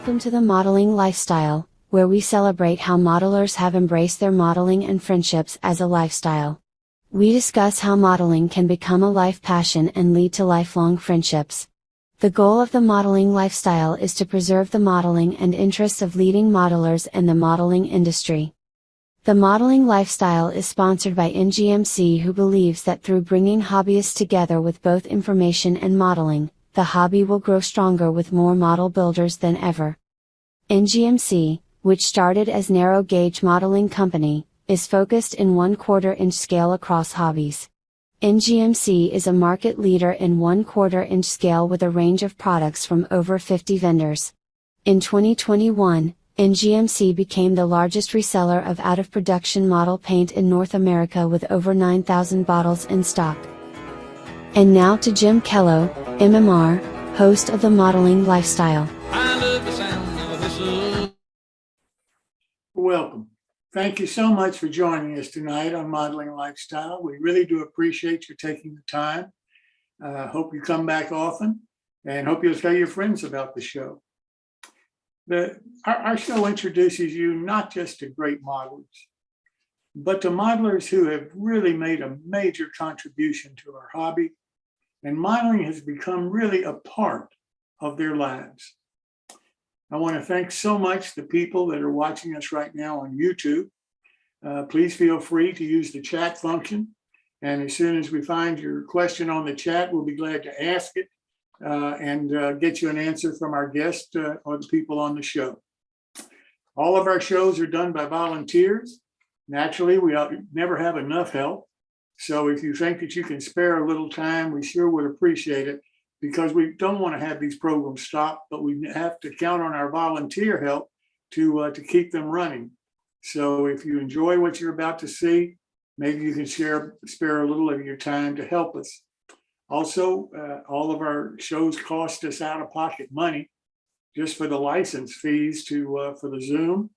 Welcome to the Modeling Lifestyle, where we celebrate how modelers have embraced their modeling and friendships as a lifestyle. We discuss how modeling can become a life passion and lead to lifelong friendships. The goal of the modeling lifestyle is to preserve the modeling and interests of leading modelers in the modeling industry. The modeling lifestyle is sponsored by NGMC, who believes that through bringing hobbyists together with both information and modeling, the hobby will grow stronger with more model builders than ever. NGMC, which started as narrow gauge modeling company, is focused in 1/4 inch scale across hobbies. NGMC is a market leader in 1/4 inch scale with a range of products from over 50 vendors. In 2021, NGMC became the largest reseller of out-of-production model paint in North America with over 9,000 bottles in stock. And now to Jim Kellow, MMR, host of the Modeling Lifestyle. I love the sound of a whistle. Welcome. Thank you so much for joining us tonight on Modeling Lifestyle. We really do appreciate you taking the time. Hope you come back often and hope you'll tell your friends about the show. Our show introduces you not just to great modelers, but to modelers who have really made a major contribution to our hobby, and modeling has become really a part of their lives. I want to thank so much the people that are watching us right now on YouTube. Please feel free to use the chat function. And as soon as we find your question on the chat, we'll be glad to ask it and get you an answer from our guest or the people on the show. All of our shows are done by volunteers. Naturally, we never have enough help. So if you think that you can spare a little time, we sure would appreciate it, because we don't want to have these programs stop, but we have to count on our volunteer help to keep them running. So if you enjoy what you're about to see, maybe you can spare a little of your time to help us. Also, all of our shows cost us out-of-pocket money just for the license fees for the Zoom,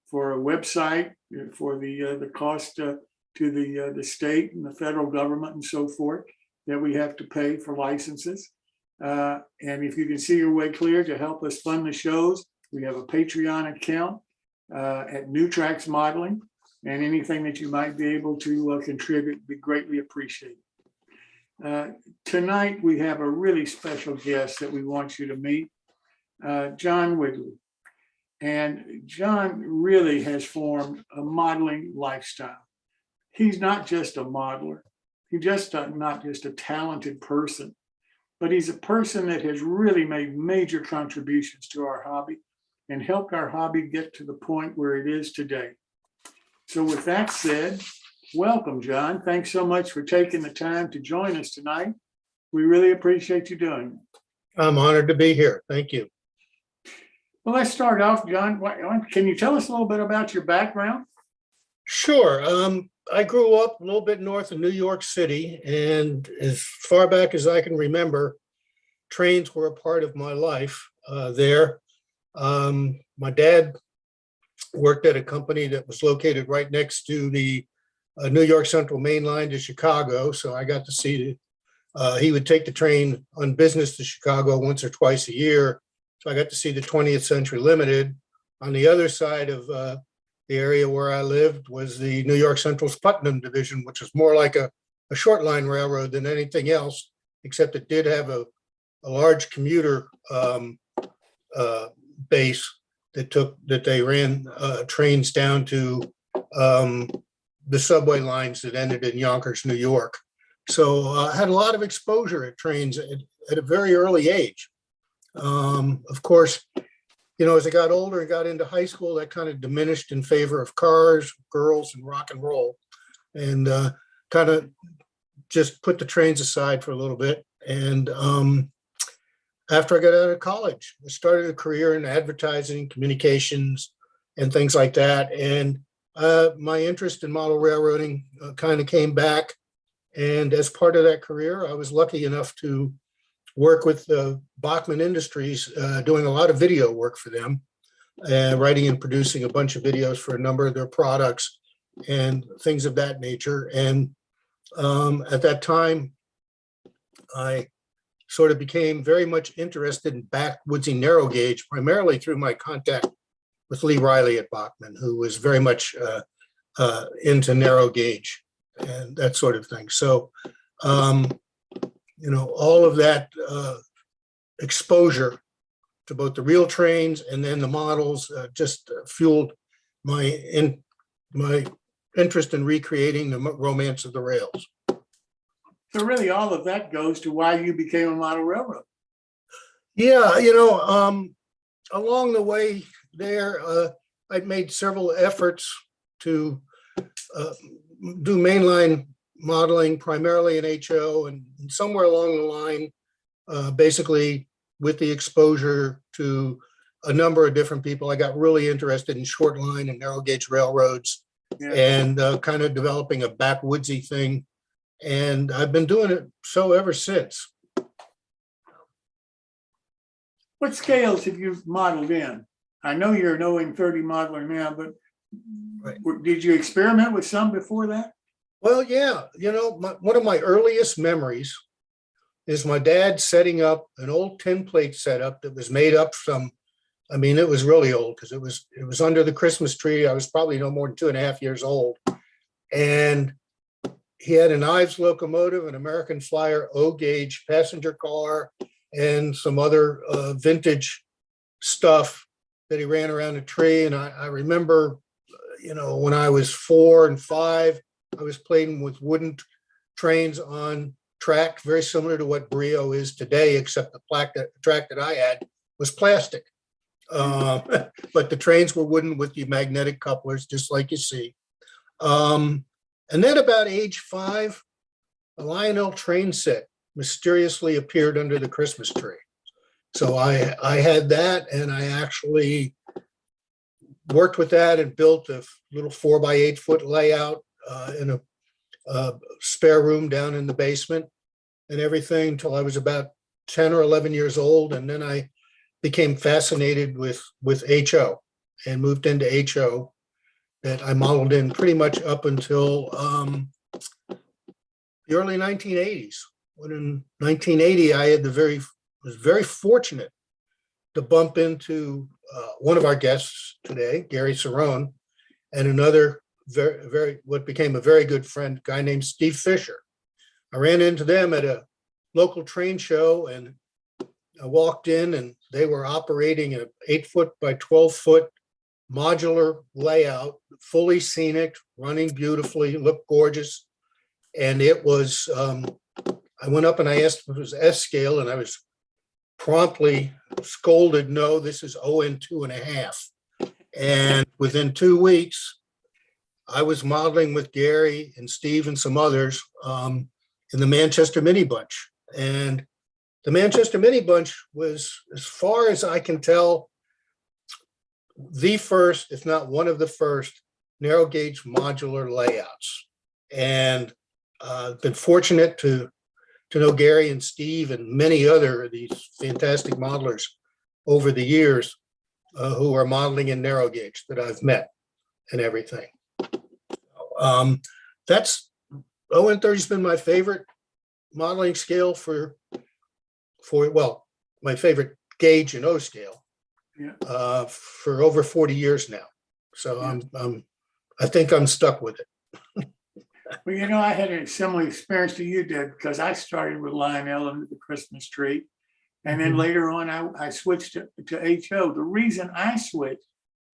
for a website, for the cost to the state and the federal government and so forth that we have to pay for licenses. And if you can see your way clear to help us fund the shows, we have a Patreon account at New Tracks Modeling, and anything that you might be able to contribute would be greatly appreciated. Tonight, we have a really special guest that we want you to meet, John Weigel. And John really has formed a modeling lifestyle. He's not just a modeler. He's not just a talented person, but he's a person that has really made major contributions to our hobby and helped our hobby get to the point where it is today. So with that said, welcome, John. Thanks so much for taking the time to join us tonight. We really appreciate you doing it. I'm honored to be here. Thank you. Well, let's start off, John. Can you tell us a little bit about your background? Sure. I grew up a little bit north of New York City, and as far back as I can remember, trains were a part of my life there. My dad worked at a company that was located right next to the New York Central Main Line to Chicago, so I got to see he would take the train on business to Chicago once or twice a year. So I got to see the 20th Century Limited. On the other side of the area where I lived was the New York Central's Putnam Division, which was more like a short line railroad than anything else, except it did have a large commuter base that they ran trains down to the subway lines that ended in Yonkers, New York. So I had a lot of exposure at trains at a very early age. Of course, as I got older and got into high school, that kind of diminished in favor of cars, girls, and rock and roll, and kind of just put the trains aside for a little bit. And after I got out of college, I started a career in advertising, communications, and things like that. And my interest in model railroading kind of came back. And as part of that career, I was lucky enough to work with Bachman Industries, doing a lot of video work for them, writing and producing a bunch of videos for a number of their products and things of that nature. And at that time, I sort of became very much interested in backwoodsy narrow gauge, primarily through my contact with Lee Riley at Bachman, who was very much into narrow gauge and that sort of thing. So, all of that exposure to both the real trains and then the models just fueled my interest in recreating the romance of the rails. So really all of that goes to why you became a model railroad. Yeah, along the way there, I'd made several efforts to do mainline modeling, primarily in HO, and somewhere along the line, basically with the exposure to a number of different people, I got really interested in short line and narrow gauge railroads, and kind of developing a backwoodsy thing. And I've been doing it so ever since. What scales have you modeled in? I know you're an OM30 modeler now, but did you experiment with some before that? Well, yeah, one of my earliest memories is my dad setting up an old tin plate setup that was made up from, it was really old because it was under the Christmas tree. I was probably no more than 2.5 years old. And he had an Ives locomotive, an American Flyer O-gauge passenger car, and some other vintage stuff that he ran around the tree. And I remember, when I was 4 and 5, I was playing with wooden trains on track, very similar to what Brio is today, except the track that I had was plastic. But the trains were wooden with the magnetic couplers, just like you see. And then about age 5, a Lionel train set mysteriously appeared under the Christmas tree. So I had that, and I actually worked with that and built a little 4x8 foot layout in a spare room down in the basement and everything until I was about 10 or 11 years old. And then I became fascinated with HO and moved into HO that I modeled in pretty much up until the early 1980s. When in 1980, I was very fortunate to bump into one of our guests today, Gary Cerrone, and another what became a very good friend, guy named Steve Fisher. I ran into them at a local train show, and I walked in, and they were operating an 8-foot by 12-foot modular layout, fully scenic, running beautifully, looked gorgeous. And it was, I went up and I asked if it was S scale, and I was promptly scolded, no, this is ON 2.5. And within 2 weeks, I was modeling with Gary and Steve and some others in the Manchester Mini Bunch. And the Manchester Mini Bunch was, as far as I can tell, the first, if not one of the first, narrow gauge modular layouts. And I've been fortunate to know Gary and Steve and many other of these fantastic modelers over the years who are modeling in narrow gauge that I've met and everything. That's ON30 has been my favorite modeling scale for my favorite gauge and O scale for over 40 years now. So I think I'm stuck with it. Well, I had a similar experience to you did, because I started with Lionel under the Christmas tree. And then later on, I switched to HO. The reason I switched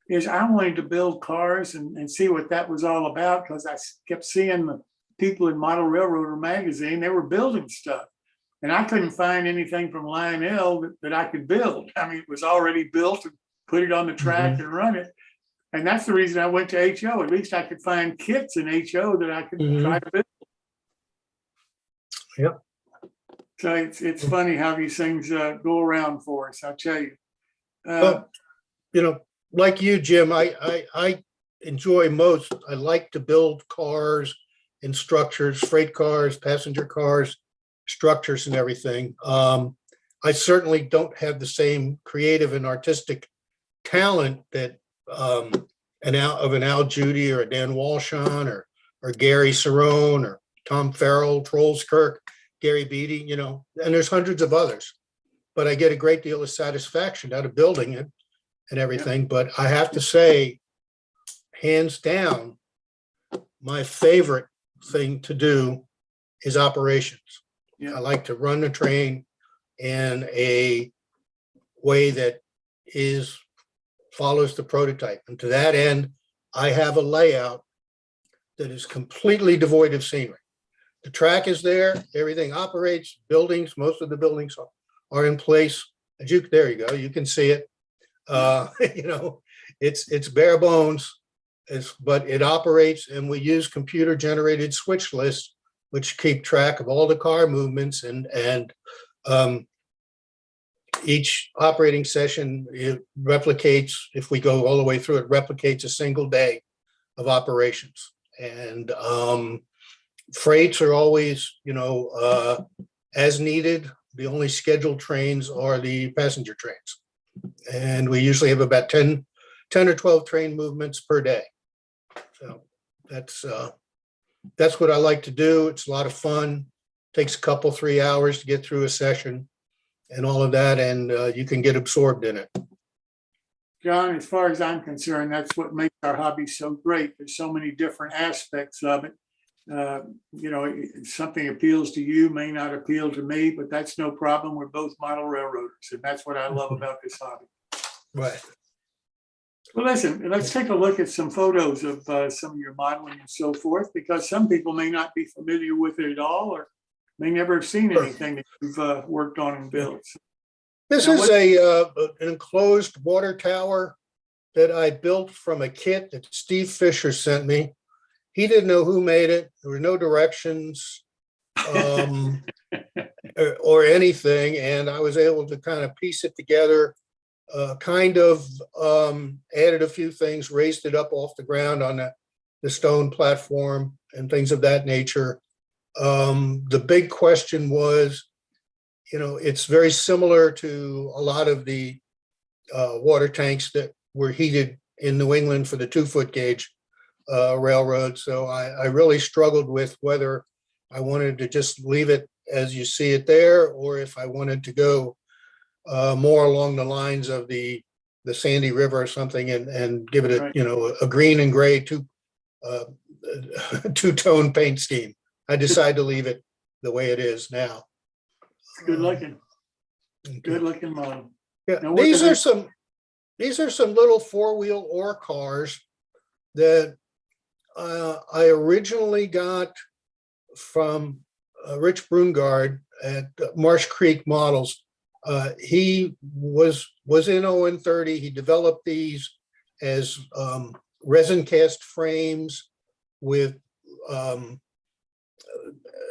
is I wanted to build cars and see what that was all about, because I kept seeing the people in Model Railroader magazine, they were building stuff. And I couldn't find anything from Lionel that I could build. It was already built and put it on the track and run it. And that's the reason I went to HO. At least I could find kits in HO that I could try to build. Yep. So it's funny how these things go around for us, I'll tell you. Well, like you, Jim, I enjoy I like to build cars and structures, freight cars, passenger cars, structures and everything. I certainly don't have the same creative and artistic talent that an Al Judy or a Dan Wallenchalk or Gary Cerrone or Tom Farrell, Trollskirk, Gary Beatty, and there's hundreds of others. But I get a great deal of satisfaction out of building it and everything. But I have to say, hands down, my favorite thing to do is operations. Yeah. I like to run the train in a way that follows the prototype. And to that end, I have a layout that is completely devoid of scenery. The track is there, everything operates, buildings, most of the buildings are in place. There you go, you can see it. It's bare bones, but it operates, and we use computer generated switch lists, which keep track of all the car movements, and each operating session, it replicates, if we go all the way through, it replicates a single day of operations. And freights are always, as needed. The only scheduled trains are the passenger trains. And we usually have about 10 or 12 train movements per day. So that's what I like to do. It's a lot of fun. Takes a couple, 3 hours to get through a session and all of that, and you can get absorbed in it. John, as far as I'm concerned, that's what makes our hobby so great. There's so many different aspects of it. Something appeals to you, may not appeal to me, but that's no problem. We're both model railroaders, and that's what I love about this hobby. Right. Well, listen, let's take a look at some photos of some of your modeling and so forth, because some people may not be familiar with it at all, or may never have seen anything that you've worked on and built. This is an enclosed water tower that I built from a kit that Steve Fisher sent me. He didn't know who made it. There were no directions or anything. And I was able to kind of piece it together, added a few things, raised it up off the ground on the stone platform and things of that nature. The big question was, it's very similar to a lot of the water tanks that were heated in New England for the 2-foot gauge railroad. So I really struggled with whether I wanted to just leave it as you see it there, or if I wanted to go more along the lines of the Sandy River or something and give it a green and gray two-tone paint scheme. I decided to leave it the way it is now. It's good looking. Good looking model. Yeah, these are some little 4-wheel ore cars that I originally got from Rich Brungard at Marsh Creek Models. He was in ON30. He developed these as resin cast frames with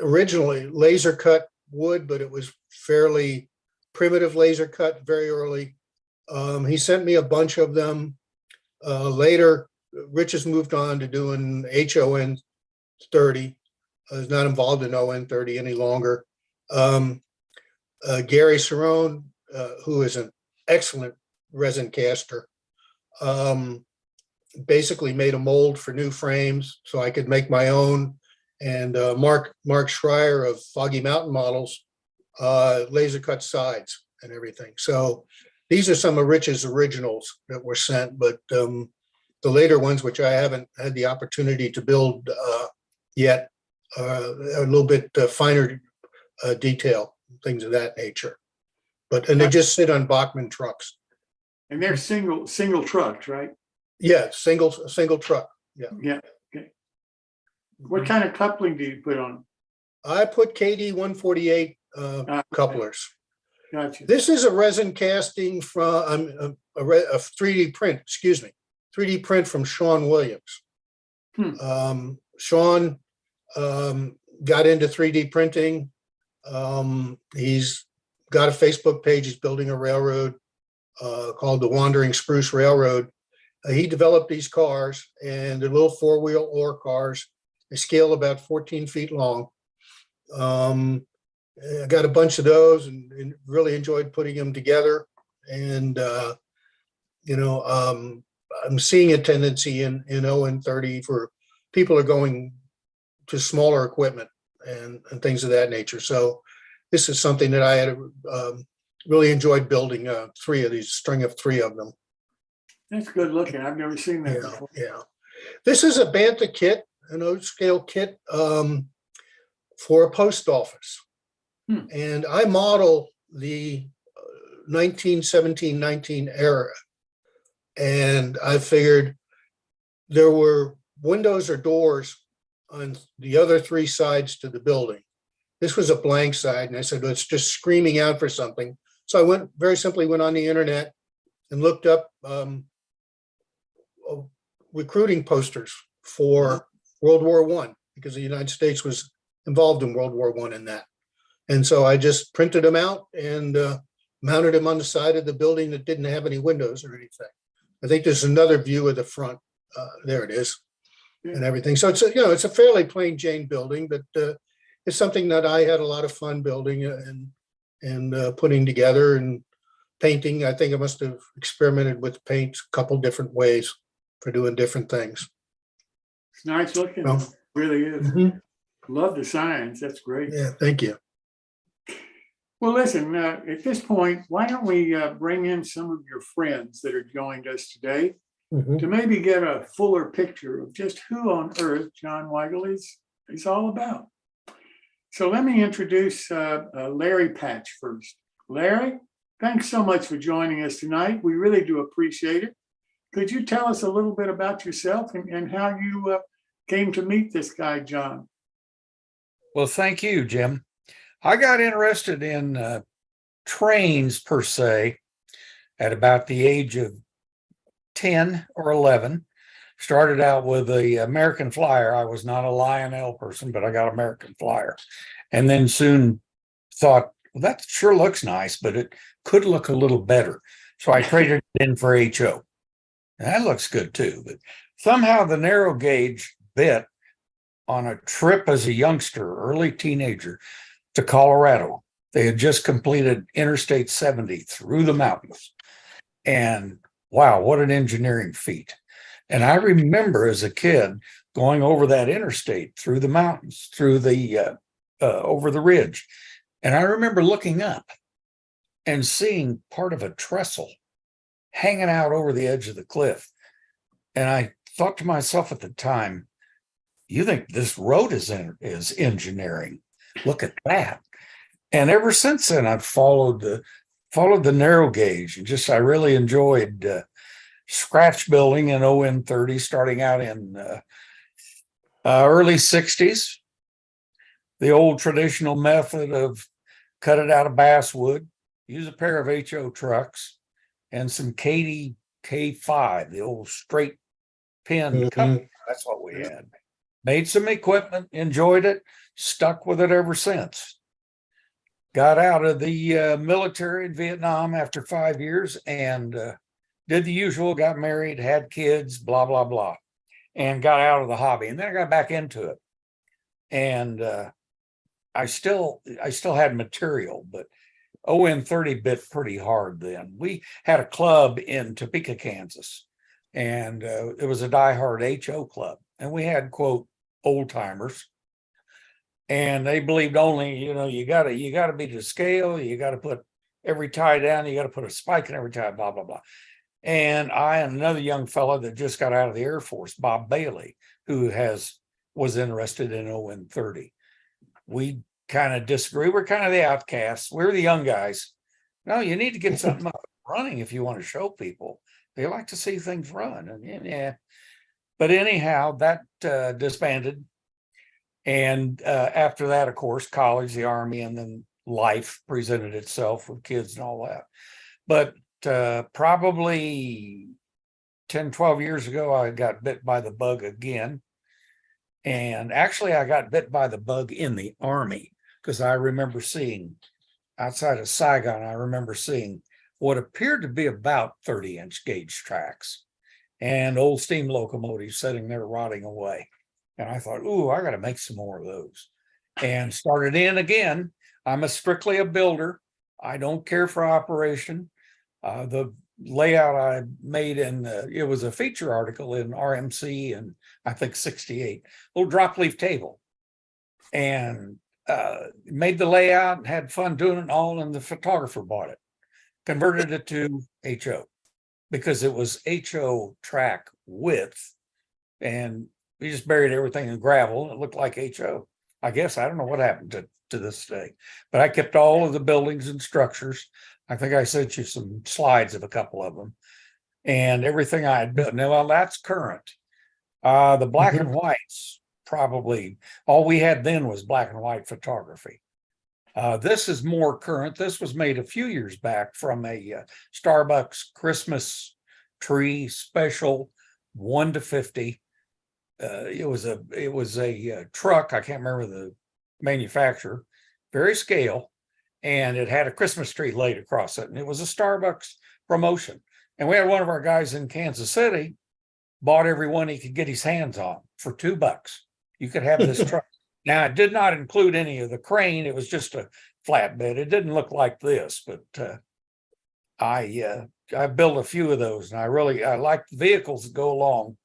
originally laser cut wood, but it was fairly primitive laser cut very early. He sent me a bunch of them. Later, Rich has moved on to doing HON 30. Is not involved in ON 30 any longer. Gary Cerrone, who is an excellent resin caster, basically made a mold for new frames so I could make my own. And Mark Schreier of Foggy Mountain Models, laser cut sides and everything. So these are some of Rich's originals that were sent, but the later ones, which I haven't had the opportunity to build yet, are a little bit finer detail, things of that nature. And they just sit on Bachmann trucks. And they're single trucks, right? Yeah, single truck. Yeah. Yeah. Okay. What kind of coupling do you put on? I put KD 148 couplers. Gotcha. This is a resin casting from a 3D print, 3D print from Sean Williams. Sean got into 3D printing. He's got a Facebook page. He's building a railroad called the Wandering Spruce Railroad. He developed these cars, and they're little 4-wheel ore cars. They scale about 14 feet long. I got a bunch of those and really enjoyed putting them together. And, I'm seeing a tendency in ON30 for people are going to smaller equipment and things of that nature. So this is something that I had really enjoyed building string of three of them. That's good looking. I've never seen that Yeah, before. yeah. This is a Bantha kit, an old scale kit for a post office. And I model the 1917-19 era. And I figured there were windows or doors on the other three sides to the building. This was a blank side, and I said, well, it's just screaming out for something. So I very simply went on the internet and looked up recruiting posters for World War I, because the United States was involved in World War I in that. And so I just printed them out and mounted them on the side of the building that didn't have any windows or anything. I think there's another view of the front. There it is, and everything. So it's a fairly plain Jane building, but it's something that I had a lot of fun building and putting together and painting. I think I must have experimented with paint a couple different ways for doing different things. It's nice looking. Well, It really is. Mm-hmm. Love the signs. That's great. Yeah, thank you. Well, listen, at this point, why don't we bring in some of your friends that are joined us today Mm-hmm. to maybe get a fuller picture of just who on earth John Weigel is all about. So let me introduce Larry Patch first. Larry, thanks so much for joining us tonight. We really do appreciate it. Could you tell us a little bit about yourself and how you came to meet this guy, John? Well, thank you, Jim. I got interested in trains per se at about the age of 10 or 11. Started out with the American Flyer. I was not a Lionel person, but I got American Flyer. And then soon thought, well, that sure looks nice, but it could look a little better. So I traded it in for HO. And that looks good too. But somehow the narrow gauge bit on a trip as a youngster, early teenager, to Colorado. They had just completed Interstate 70 through the mountains. And wow, what an engineering feat. And I remember as a kid going over that interstate through the mountains, through the over the ridge. And I remember looking up and seeing part of a trestle hanging out over the edge of the cliff. And I thought to myself at the time, you think this road is engineering? Look at that. And ever since then, I've followed the narrow gauge, and I really enjoyed scratch building in ON 30, starting out in early 60s. The old traditional method of cut it out of basswood, use a pair of HO trucks and some Katie K5, the old straight pin cup. That's what we had. Made some equipment, enjoyed it, stuck with it ever since. Got out of the military in Vietnam after 5 years and did the usual, got married, had kids, blah, blah, blah, and got out of the hobby. And then I got back into it. And I still had material, but ON 30 bit pretty hard then. We had a club in Topeka, Kansas, and it was a diehard HO club. And we had, quote, old timers. And they believed only, you gotta be to scale, you gotta put every tie down, you gotta put a spike in every tie, blah, blah, blah. And I and another young fellow that just got out of the Air Force, Bob Bailey, who was interested in ON 30. We kind of disagree. We're kind of the outcasts. We're the young guys. No, you need to get something up and running if you want to show people. They like to see things run. And yeah. But anyhow, that disbanded. And after that, of course, college, the Army, and then life presented itself with kids and all that. But probably 10, 12 years ago, I got bit by the bug again. And actually, I got bit by the bug in the Army, because I remember seeing outside of Saigon, I remember seeing what appeared to be about 30-inch gauge tracks and old steam locomotives sitting there rotting away. And I thought, ooh, I got to make some more of those. And started in again. I'm strictly a builder. I don't care for operation. The layout I made it was a feature article in RMC in, I think, 68, little drop leaf table. and made the layout and had fun doing it all. And the photographer bought it, converted it to HO because it was HO track width. And we just buried everything in gravel. It looked like HO. I guess I don't know what happened to this day, but I kept all of the buildings and structures. I think I sent you some slides of a couple of them and everything I had built. Now, well, that's current. The black and whites, probably all we had then was black and white photography. This is more current. This was made a few years back from a Starbucks Christmas tree special, 1 to 50. It was a truck. I can't remember the manufacturer, very scale, and it had a Christmas tree laid across it. And it was a Starbucks promotion. And we had one of our guys in Kansas City bought every one he could get his hands on for $2. You could have this truck. Now, it did not include any of the crane. It was just a flatbed. It didn't look like this, but I built a few of those, and I like vehicles that go along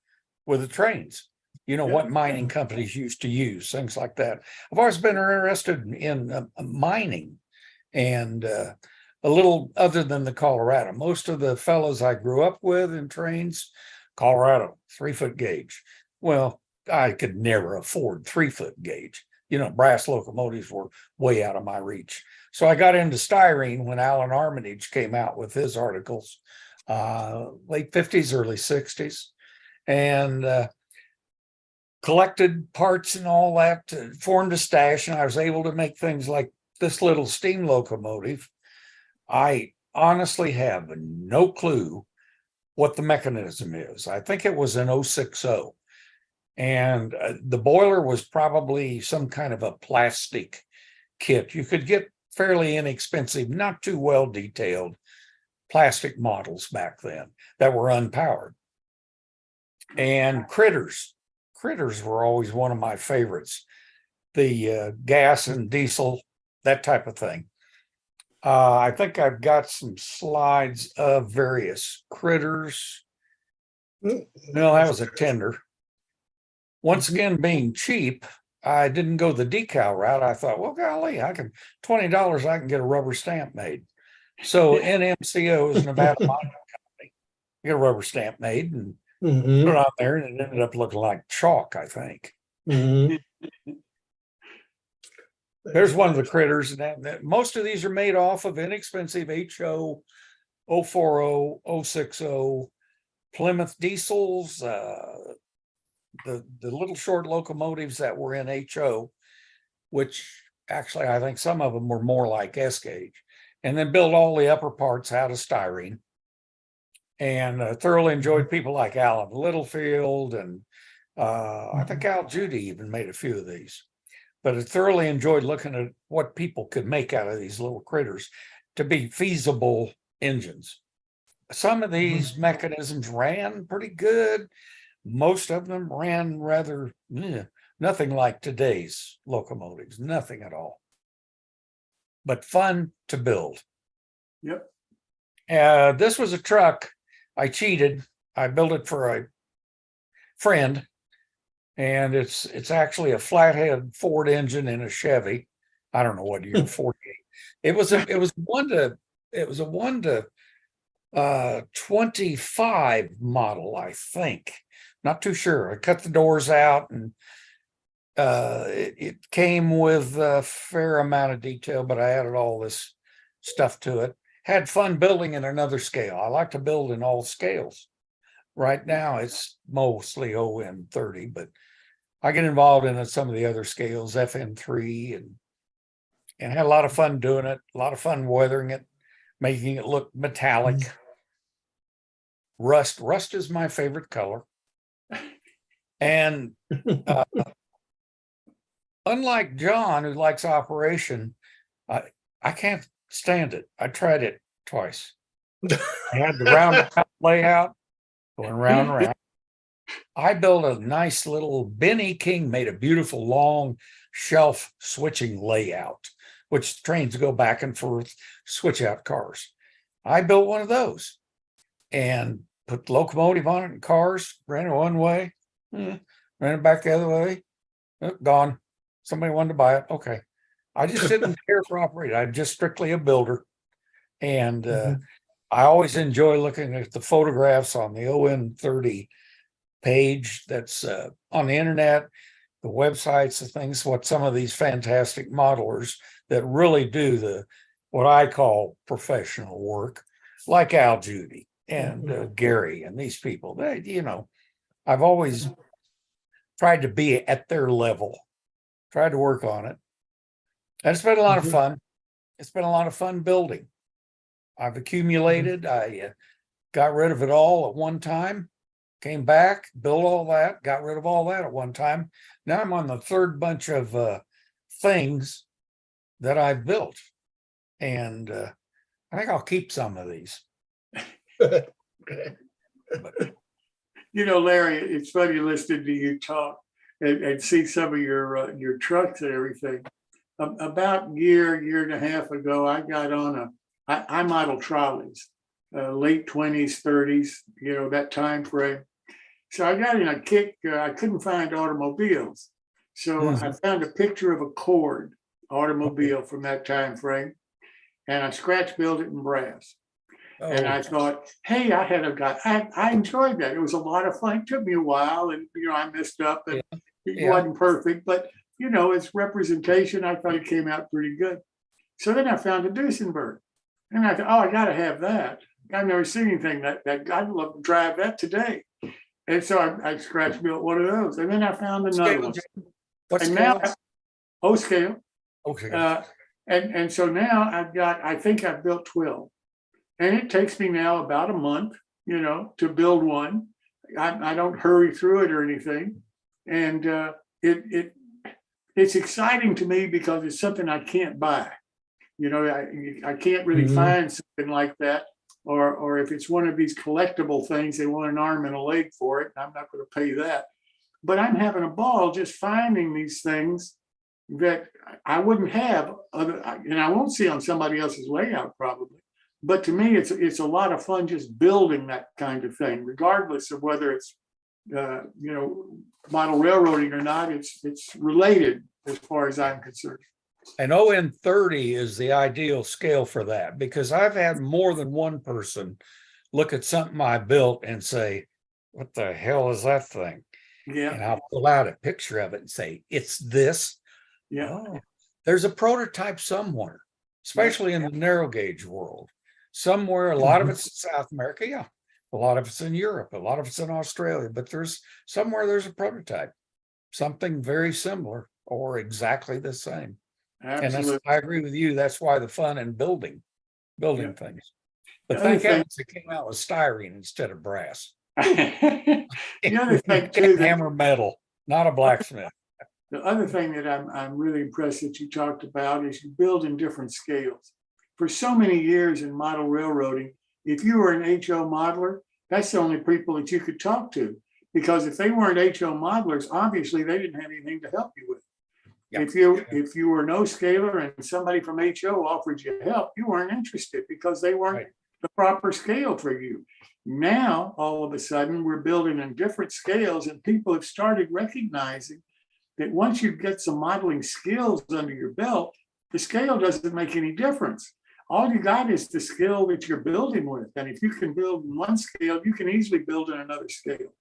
with the trains. You know, what mining companies used to use, things like that. I've always been interested in mining, and a little other than the Colorado. Most of the fellows I grew up with in trains, Colorado, 3-foot gauge. Well, I could never afford 3-foot gauge. You know, brass locomotives were way out of my reach. So I got into styrene when Alan Armitage came out with his articles, late 50s, early 60s, and collected parts and all that, formed a stash, and I was able to make things like this little steam locomotive. I honestly have no clue what the mechanism is. I think it was an 060. And the boiler was probably some kind of a plastic kit. You could get fairly inexpensive, not too well detailed plastic models back then that were unpowered. And critters were always one of my favorites. The gas and diesel, that type of thing. I think I've got some slides of various critters. No, that was a tender. Once again, being cheap, I didn't go the decal route. I thought, well, golly, $20, I can get a rubber stamp made. So NMCO is Nevada Mining Company. Get a rubber stamp made and put it on there, and it ended up looking like chalk, I think. There's one of the critters, and most of these are made off of inexpensive HO 040, 060 Plymouth diesels, the little short locomotives that were in HO, which actually I think some of them were more like S gauge, and then built all the upper parts out of styrene. And thoroughly enjoyed people like Alan Littlefield, and I think Judy even made a few of these. But I thoroughly enjoyed looking at what people could make out of these little critters to be feasible engines. Some of these mechanisms ran pretty good. Most of them ran rather, nothing like today's locomotives, nothing at all. But fun to build. Yep. This was a truck. I cheated. I built it for a friend. And it's actually a flathead Ford engine in a Chevy. I don't know what year, 48. It was a 1 to 25 model, I think. Not too sure. I cut the doors out, and it came with a fair amount of detail, but I added all this stuff to it. Had fun building in another scale. I like to build in all scales. Right now, it's mostly OM30, but I get involved in some of the other scales, FN3, and had a lot of fun doing it. A lot of fun weathering it, making it look metallic. Rust is my favorite color. And unlike John, who likes operation, I can't stand it. I tried it twice. I had the roundabout layout going round and round. I built a nice little Benny King, made a beautiful long shelf switching layout, which trains go back and forth, switch out cars. I built one of those and put the locomotive on it, and cars ran it one way, ran it back the other way, gone. Somebody wanted to buy it. Okay. I just didn't care for operating. I'm just strictly a builder. And Mhm. I always enjoy looking at the photographs on the ON30 page that's on the internet, the websites, the things, what some of these fantastic modelers that really do what I call professional work, like Al Judy and Gary and these people. I've always tried to be at their level, tried to work on it. And it's been a lot of fun. It's been a lot of fun building. I've accumulated. I got rid of it all at one time, came back, built all that, got rid of all that at one time. Now I'm on the third bunch of things that I've built. And I think I'll keep some of these. Larry, it's funny listening to you talk and see some of your trucks and everything. About year and a half ago, I got on I model trolleys, late 20s, 30s, that time frame. So I got in a kick. I couldn't find automobiles. So I found a picture of a Cord automobile from that time frame, and I scratch built it in brass. Oh, And I thought, hey, I enjoyed that. It was a lot of fun. It took me a while, and I messed up, and it wasn't perfect, but it's representation. I thought it came out pretty good. So then I found a Duesenberg, and I thought, oh, I got to have that. I've never seen anything that I'd love to drive that today. And so I scratch built one of those, and then I found another one. What's and now? O scale. Okay. And so now I think I've built 12. And it takes me now about a month, to build one. I don't hurry through it or anything. And it's exciting to me because it's something I can't buy. I can't really find something like that. Or if it's one of these collectible things, they want an arm and a leg for it. I'm not going to pay that. But I'm having a ball just finding these things that I wouldn't have, and I won't see on somebody else's layout probably. But to me, it's a lot of fun just building that kind of thing, regardless of whether it's model railroading or not. It's related as far as I'm concerned. And ON30 is the ideal scale for that, because I've had more than one person look at something I built and say, what the hell is that thing? Yeah. And I'll pull out a picture of it and say, it's this. Yeah. Oh, there's a prototype somewhere, especially in the narrow gauge world. Somewhere, a lot of it's in South America. Yeah. A lot of it's in Europe. A lot of it's in Australia. But there's a prototype, something very similar or exactly the same. Absolutely. And I agree with you. That's why the fun in building things. But The thank other heavens it came out with styrene instead of brass. The other thing too, Hammer metal, not a blacksmith. the other thing that I'm really impressed that you talked about is you build in different scales. For so many years in model railroading, if you were an HO modeler, that's the only people that you could talk to, because if they weren't HO modelers, obviously they didn't have anything to help you with. Yep. If you were no scaler and somebody from HO offered you help, you weren't interested because they weren't the proper scale for you. Now, all of a sudden, we're building in different scales, and people have started recognizing that once you get some modeling skills under your belt, the scale doesn't make any difference. All you got is the skill that you're building with. And if you can build in one scale, you can easily build in another scale.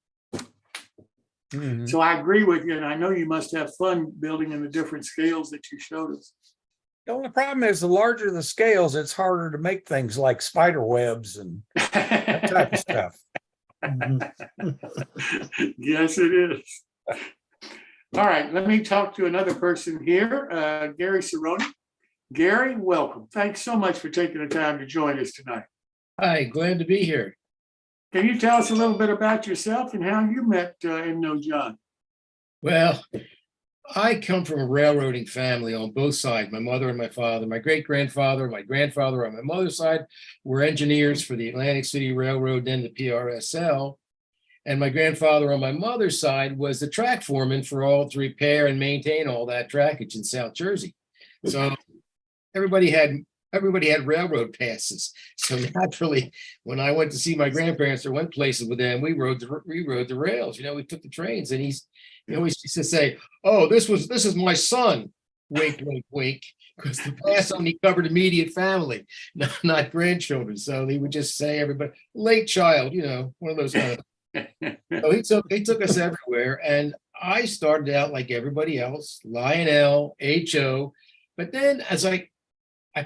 So I agree with you. And I know you must have fun building in the different scales that you showed us. The only problem is the larger the scales, it's harder to make things like spider webs and that type of stuff. Yes, it is. All right, let me talk to another person here, Gary Cerrone. Gary, welcome. Thanks so much for taking the time to join us tonight. Hi, glad to be here. Can you tell us a little bit about yourself and how you met and know John? Well, I come from a railroading family on both sides, my mother and my father. My great-grandfather, my grandfather on my mother's side were engineers for the Atlantic City Railroad, then the PRSL. And my grandfather on my mother's side was the track foreman for all to repair and maintain all that trackage in South Jersey. So everybody had railroad passes. So naturally, when I went to see my grandparents or went places with them, we rode the rails. We took the trains, and He always used to say, "Oh, this is my son." Wink, wink, wink. Because the pass only covered immediate family, not grandchildren. So he would just say, "Everybody, late child," one of those kind of. So he took us everywhere, and I started out like everybody else, Lionel, HO, but then as I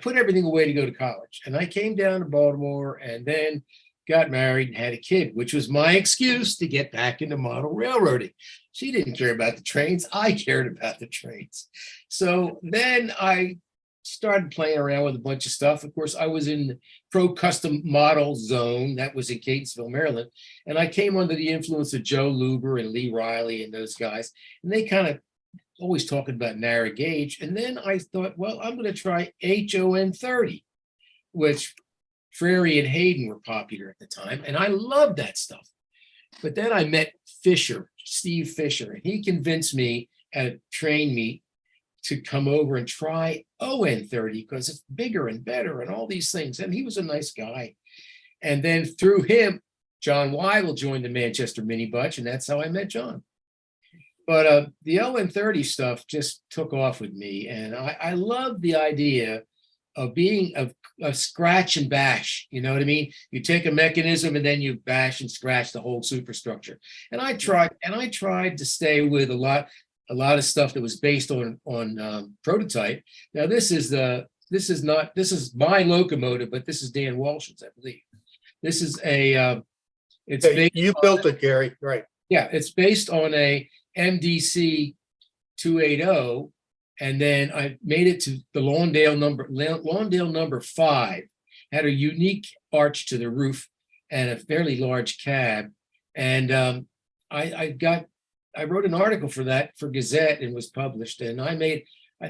put everything away to go to college, and I came down to Baltimore, and then got married and had a kid, which was my excuse to get back into model railroading. She didn't care about the trains. I cared about the trains. So then I started playing around with a bunch of stuff. Of course, I was in the pro custom model zone. That was in Catonsville, Maryland. And I came under the influence of Joe Luber and Lee Riley and those guys. And they kind of always talking about narrow gauge. And then I thought, well, I'm going to try HON 30, which Frary and Hayden were popular at the time, and I loved that stuff. But then I met Steve Fisher, and he convinced me at a train meet to come over and try ON 30 because it's bigger and better and all these things. And he was a nice guy. And then through him, John Weigel joined the Manchester Mini Bunch, and that's how I met John. But the ON 30 stuff just took off with me, and I love the idea of being a scratch and bash, you know what I mean? You take a mechanism and then you bash and scratch the whole superstructure. And I tried to stay with a lot of stuff that was based on prototype. Now this is my locomotive, but this is Dan Walsh's, I believe. This is you built it, Gary, right? Yeah, it's based on a MDC 280. And then I made it to the Lawndale number 5, had a unique arch to the roof and a fairly large cab. And I wrote an article for that for Gazette and was published. And I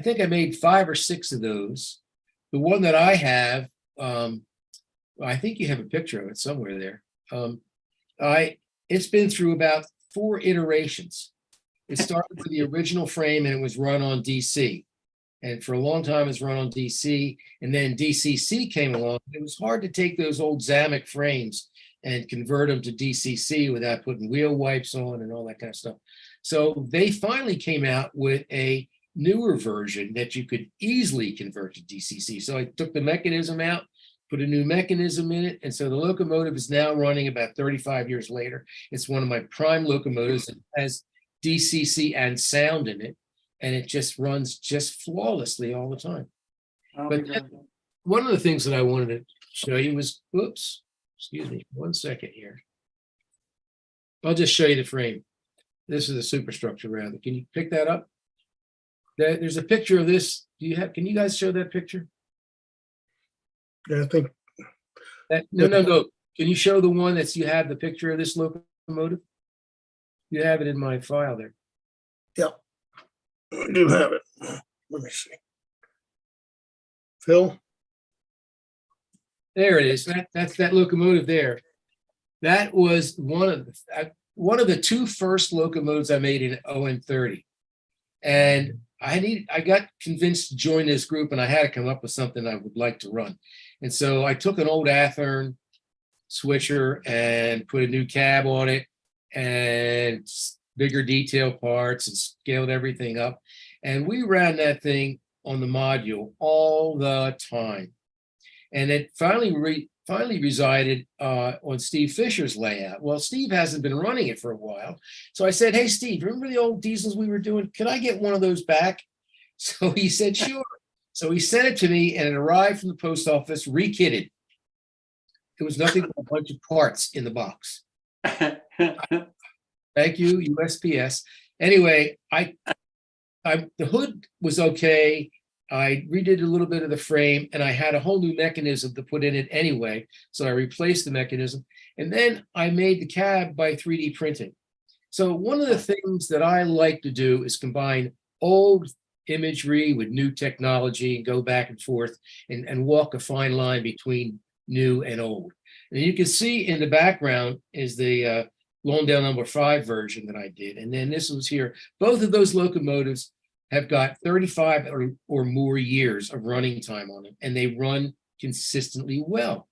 think I made 5 or 6 of those. The one that I have, I think you have a picture of it somewhere there. It's been through about 4 iterations. It started with the original frame and it was run on DC. And for a long time, it was run on DC. And then DCC came along. It was hard to take those old Zamek frames and convert them to DCC without putting wheel wipes on and all that kind of stuff. So they finally came out with a newer version that you could easily convert to DCC. So I took the mechanism out, put a new mechanism in it. And so the locomotive is now running about 35 years later. It's one of my prime locomotives. It has DCC and sound in it, and it just runs just flawlessly all the time. But one of the things that I wanted to show you was, excuse me, 1 second here. I'll just show you the frame. This is the superstructure rather. Can you pick that up? There's a picture of this. Can you guys show that picture? Yeah, I think. No. Can you show the one you have the picture of this locomotive? You have it in my file there. Yeah, I do have it. Let me see. Phil? There it is. That's that locomotive there. That was one of the 2 first locomotives I made in ON 30. And I got convinced to join this group, and I had to come up with something I would like to run. And so I took an old Athearn switcher and put a new cab on it and bigger detail parts and scaled everything up. And we ran that thing on the module all the time. And it finally resided on Steve Fisher's layout. Well, Steve hasn't been running it for a while. So I said, hey, Steve, remember the old diesels we were doing? Could I get one of those back? So he said, sure. So he sent it to me, and it arrived from the post office rekitted. It was nothing but a bunch of parts in the box. Thank you, USPS. Anyway, the hood was okay. I redid a little bit of the frame, and I had a whole new mechanism to put in it anyway. So I replaced the mechanism, and then I made the cab by 3D printing. So one of the things that I like to do is combine old imagery with new technology and go back and forth and walk a fine line between new and old. And you can see in the background is the Lawndale number 5 version that I did. And then this was here. Both of those locomotives have got 35 or more years of running time on them, and they run consistently well.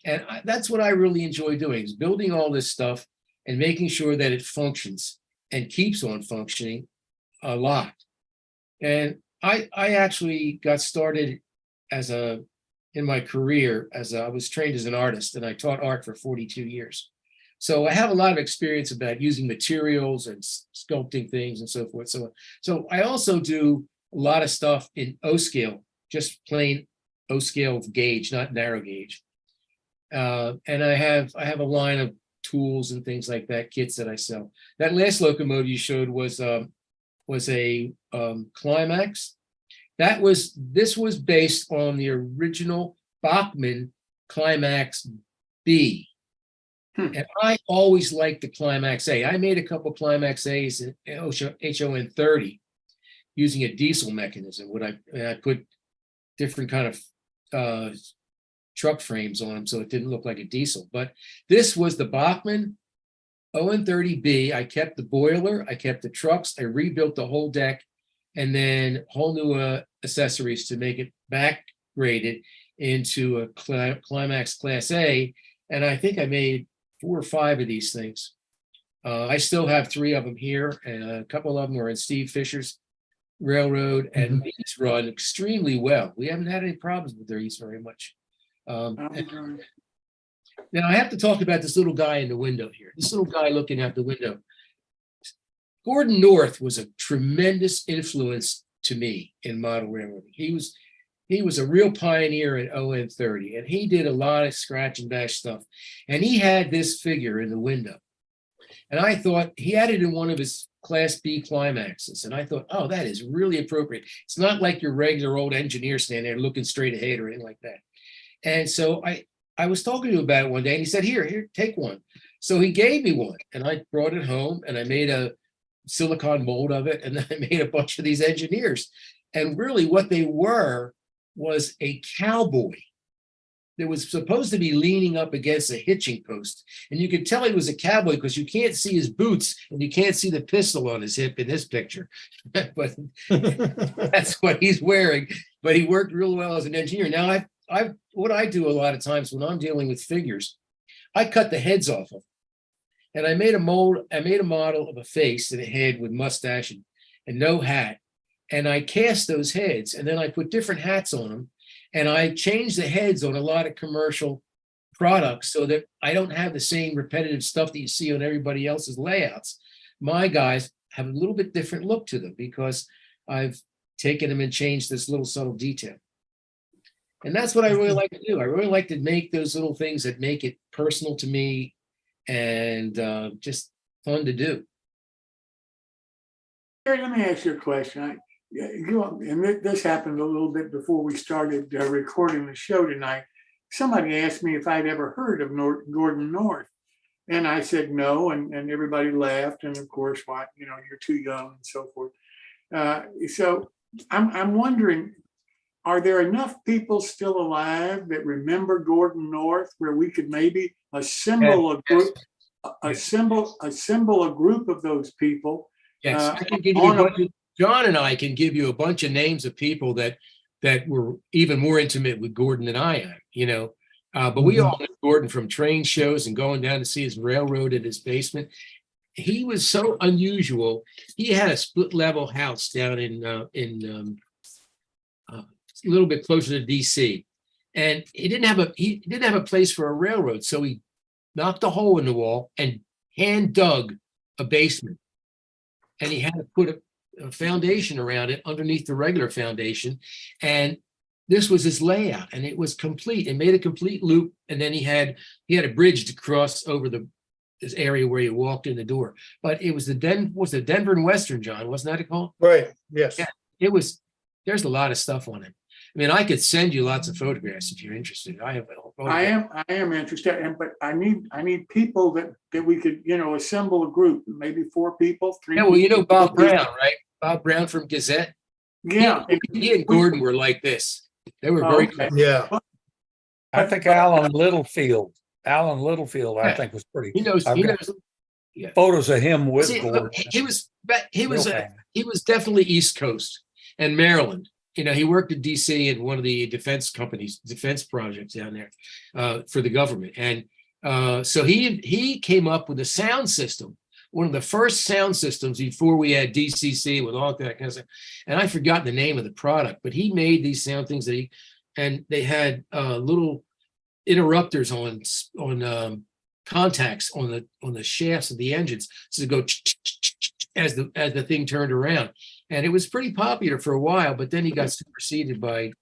And that's what I really enjoy doing, is building all this stuff and making sure that it functions. and keeps on functioning a lot. And I actually got started in my career I was trained as an artist, and I taught art for 42 years. So I have a lot of experience about using materials and sculpting things and so forth. So I also do a lot of stuff in O scale, just plain O scale gauge, not narrow gauge. And I have a line of tools and things like that, kits that I sell. That last locomotive you showed was a Climax. This was based on the original Bachmann Climax B. And I always liked the Climax A. I made a couple Climax A's in HON 30 using a diesel mechanism. I put different kind of truck frames on them so it didn't look like a diesel. But this was the Bachmann ON 30B. I kept the boiler, I kept the trucks, I rebuilt the whole deck, and then whole new accessories to make it back graded into a Climax Class A. And I think I made 4 or 5 of these things. I still have 3 of them here, and a couple of them are in Steve Fisher's railroad, and these run extremely well. We haven't had any problems with these very much. Now I have to talk about this little guy in the window here. This little guy looking out the window. Gordon North was a tremendous influence to me in model railroading. He was a real pioneer in ON 30, and he did a lot of scratch and dash stuff. And he had this figure in the window. And I thought he had it in one of his Class B Climaxes. And I thought, oh, that is really appropriate. It's not like your regular old engineer standing there looking straight ahead or anything like that. And so I was talking to him about it one day, and he said, here, take one. So he gave me one, and I brought it home, and I made a silicone mold of it, and then I made a bunch of these engineers. And really what they were was a cowboy that was supposed to be leaning up against a hitching post. And you could tell he was a cowboy because you can't see his boots and you can't see the pistol on his hip in this picture. But that's what he's wearing. But he worked real well as an engineer. Now, what I do a lot of times when I'm dealing with figures, I cut the heads off of them. And I made a model of a face and a head with mustache and no hat. And I cast those heads, and then I put different hats on them, and I changed the heads on a lot of commercial products so that I don't have the same repetitive stuff that you see on everybody else's layouts. My guys have a little bit different look to them because I've taken them and changed this little subtle detail. And that's what I really like to do. I really like to make those little things that make it personal to me and just fun to do. Gary, let me ask you a question. This happened a little bit before we started recording the show tonight. Somebody asked me if I'd ever heard of Gordon North. And I said no, and everybody laughed. And of course, you're too young and so forth. So I'm wondering, are there enough people still alive that remember Gordon North where we could maybe assemble a group of those people? Yes, I can give you John and I can give you a bunch of names of people that were even more intimate with Gordon than I am, but we all knew Gordon from train shows and going down to see his railroad in his basement. He was so unusual. He had a split level house down in a little bit closer to DC, and he didn't have a place for a railroad, so he knocked a hole in the wall and hand dug a basement. And he had to put a foundation around it underneath the regular foundation. And this was his layout, and it was complete. It made a complete loop. And then he had a bridge to cross over this area where you walked in the door. But it was the Denver and Western, John, wasn't that it called? Right. Yes. Yeah, there's a lot of stuff on it. I mean, I could send you lots of photographs if you're interested. I am interested, but I need people that we could, assemble a group, maybe 4 people, 3. Yeah, well, Bob Brown, right? Bob Brown from Gazette. Yeah, he and Gordon were like this. They were very close. Yeah. I think Alan Littlefield, I think was pretty. He knows. Yeah. Photos of him with Gordon. He was definitely East Coast and Maryland. He worked at DC in one of the defense projects down there for the government. And so he came up with a sound system one of the first sound systems before we had DCC with all that kind of stuff. And I forgot the name of the product, but he made these sound things and they had little interrupters on contacts on the shafts of the engines, so to go as the thing turned around. And it was pretty popular for a while, but then he got superseded by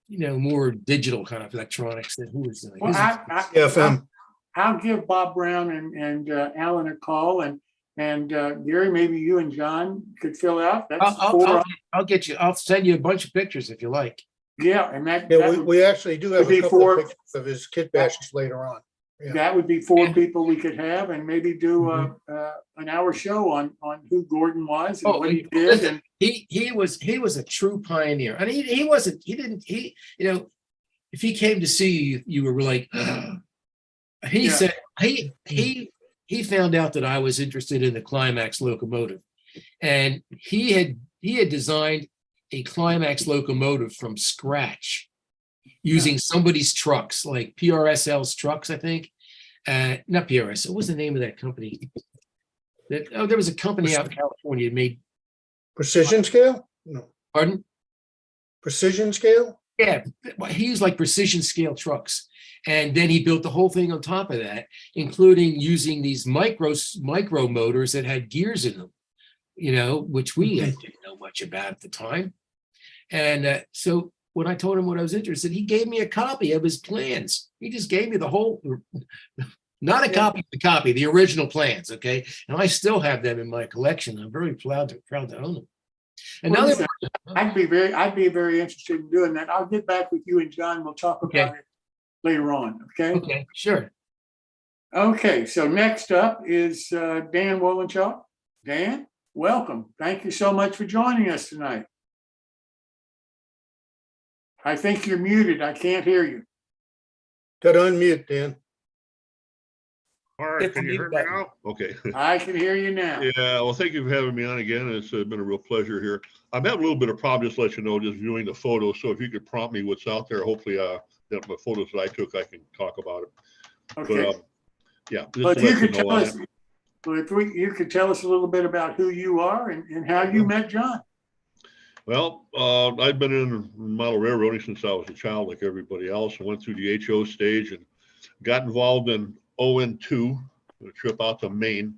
more digital kind of electronics that who was doing. Well, I'll give Bob Brown and Alan a call, and Gary, maybe you and John could fill out. That's I'll get you. I'll send you a bunch of pictures if you like. Yeah, and that we actually do have a couple of pictures of his kit bashes later on. Yeah. That would be 4 people we could have, and maybe do an hour show on who Gordon was and what he did. Listen, he was a true pioneer, and if he came to see you, you were like, he said he found out that I was interested in the Climax locomotive, and he had designed a Climax locomotive from scratch using somebody's trucks, like PRSL's trucks, I think. Not PRS. What was the name of that company? There was a company out in California that made Precision Scale? No. Pardon? Precision Scale? Yeah, he used like precision scale trucks, and then he built the whole thing on top of that, including using these micro motors that had gears in them, which we didn't know much about at the time. And so when I told him what I was interested, he gave me a copy of his plans. He just gave me the whole, not a copy of the copy, the original plans. Okay, and I still have them in my collection. I'm very proud to own them. And I'd be very interested in doing that. I'll get back with you and John. We'll talk about it later on. Okay. Okay. Sure. Okay. So next up is Dan Wallenchalk. Dan, welcome. Thank you so much for joining us tonight. I think you're muted. I can't hear you. Got to unmute, Dan. All right, can you hear me now? Okay. I can hear you now. Yeah, well, thank you for having me on again. It's been a real pleasure here. I'm having a little bit of problem, just to let you know, just viewing the photos. So if you could prompt me what's out there, hopefully that my photos that I took, I can talk about it. Okay. But yeah. But if you could tell us a little bit about who you are and how you met John. Well, I've been in model railroading since I was a child, like everybody else. I went through the HO stage and got involved in ON2, a trip out to Maine.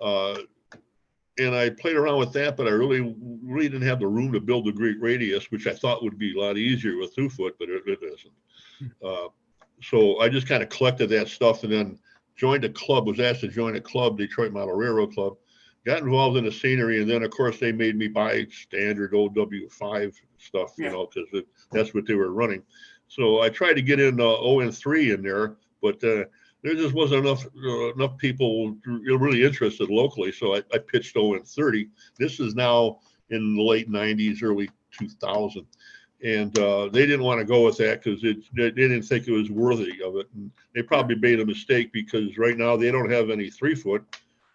And I played around with that, but I really didn't have the room to build the great radius, which I thought would be a lot easier with 2-foot, but it isn't. So I just kind of collected that stuff and then joined a club, was asked to join a club, Detroit Model Railroad Club. Got involved in the scenery, and then of course they made me buy standard OW5 stuff, because that's what they were running. So I tried to get in ON3 in there, but there just wasn't enough people really interested locally. So I pitched ON30. This is now in the late 90s, early 2000. And they didn't want to go with that because they didn't think it was worthy of it. And they probably made a mistake because right now they don't have any 3-foot.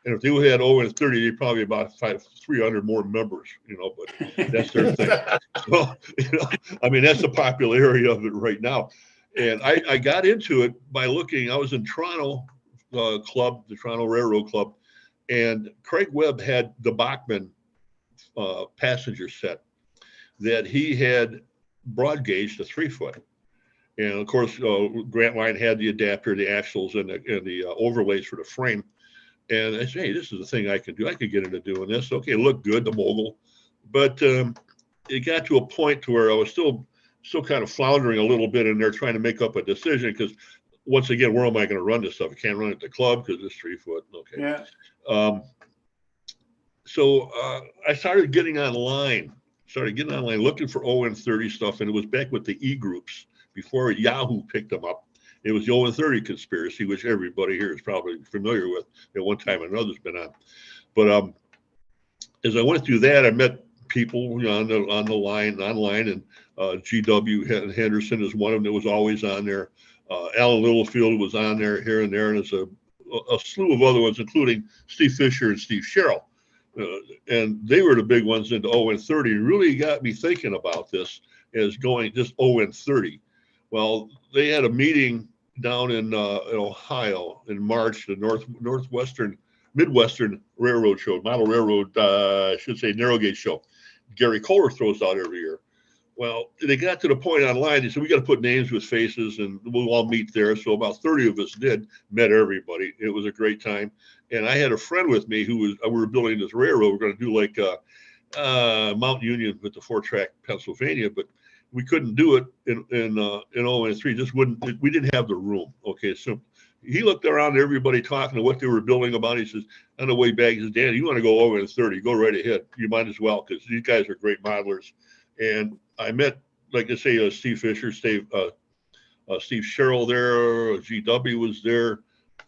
And if they had ON30, they'd probably about 300 more members, but that's their thing. So, I mean, that's the popularity of it right now. And I got into it by looking, I was in Toronto Club, the Toronto Railroad Club, and Craig Webb had the Bachman passenger set that he had broad gauged to 3-foot. And of course, Grant Line had the adapter, the axles, and the overlays for the frame. And I said, hey, this is the thing I can do. I could get into doing this. Okay, it looked good, the mogul. But it got to a point to where I was still kind of floundering a little bit in there trying to make up a decision because once again, where am I going to run this stuff? I can't run it at the club because it's 3-foot. Okay. Yeah. So I started getting online, looking for ON30 stuff. And it was back with the E-groups before Yahoo picked them up. It was the ON30 conspiracy, which everybody here is probably familiar with at one time or another has been on. But as I went through that, I met people on the line online, and GW Henderson is one of them that was always on there. Alan Littlefield was on there here and there, and there's a slew of other ones, including Steve Fisher and Steve Sherrill. And they were the big ones into ON30. It really got me thinking about this as going just ON30. Well, they had a meeting down in Ohio in March, the Northwestern Midwestern Railroad Show, Model Railroad, I should say narrow gauge show. Gary Kohler throws out every year. Well, they got to the point online, they said, we got to put names with faces and we'll all meet there. So about 30 of us met everybody. It was a great time. And I had a friend with me we were building this railroad. We're going to do like Mount Union with the 4-track Pennsylvania, but we couldn't do it in 013. Just wouldn't, we didn't have the room. Okay. So he looked around at everybody talking to what they were building about. He says, on the way back, he says, Dan, you want to go over in 30, go right ahead. You might as well, because these guys are great modelers. And I met, like I say, Steve Fisher, Steve Sherrill there, GW was there.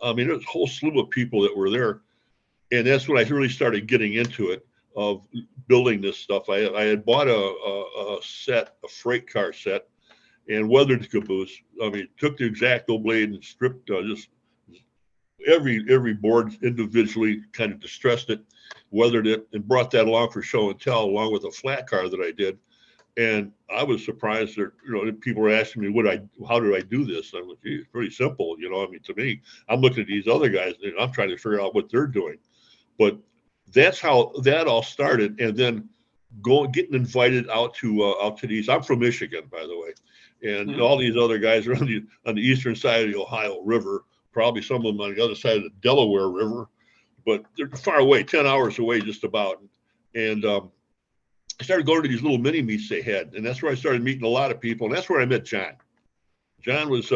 I mean, there's a whole slew of people that were there. And that's when I really started getting into it, of building this stuff. I had bought a freight car set, and weathered the caboose. I mean, took the X-Acto blade and stripped just every board individually, kind of distressed it, weathered it, and brought that along for show and tell, along with a flat car that I did. And I was surprised that, people were asking me, how do I do this? I'm like, gee, it's pretty simple. I mean, to me, I'm looking at these other guys and I'm trying to figure out what they're doing. But that's how that all started. And then getting invited out to these. I'm from Michigan, by the way, and all these other guys are on the eastern side of the Ohio River, probably some of them on the other side of the Delaware River, but they're far away, 10 hours away, just about. And I started going to these little mini meets they had, and that's where I started meeting a lot of people, and that's where I met John. John was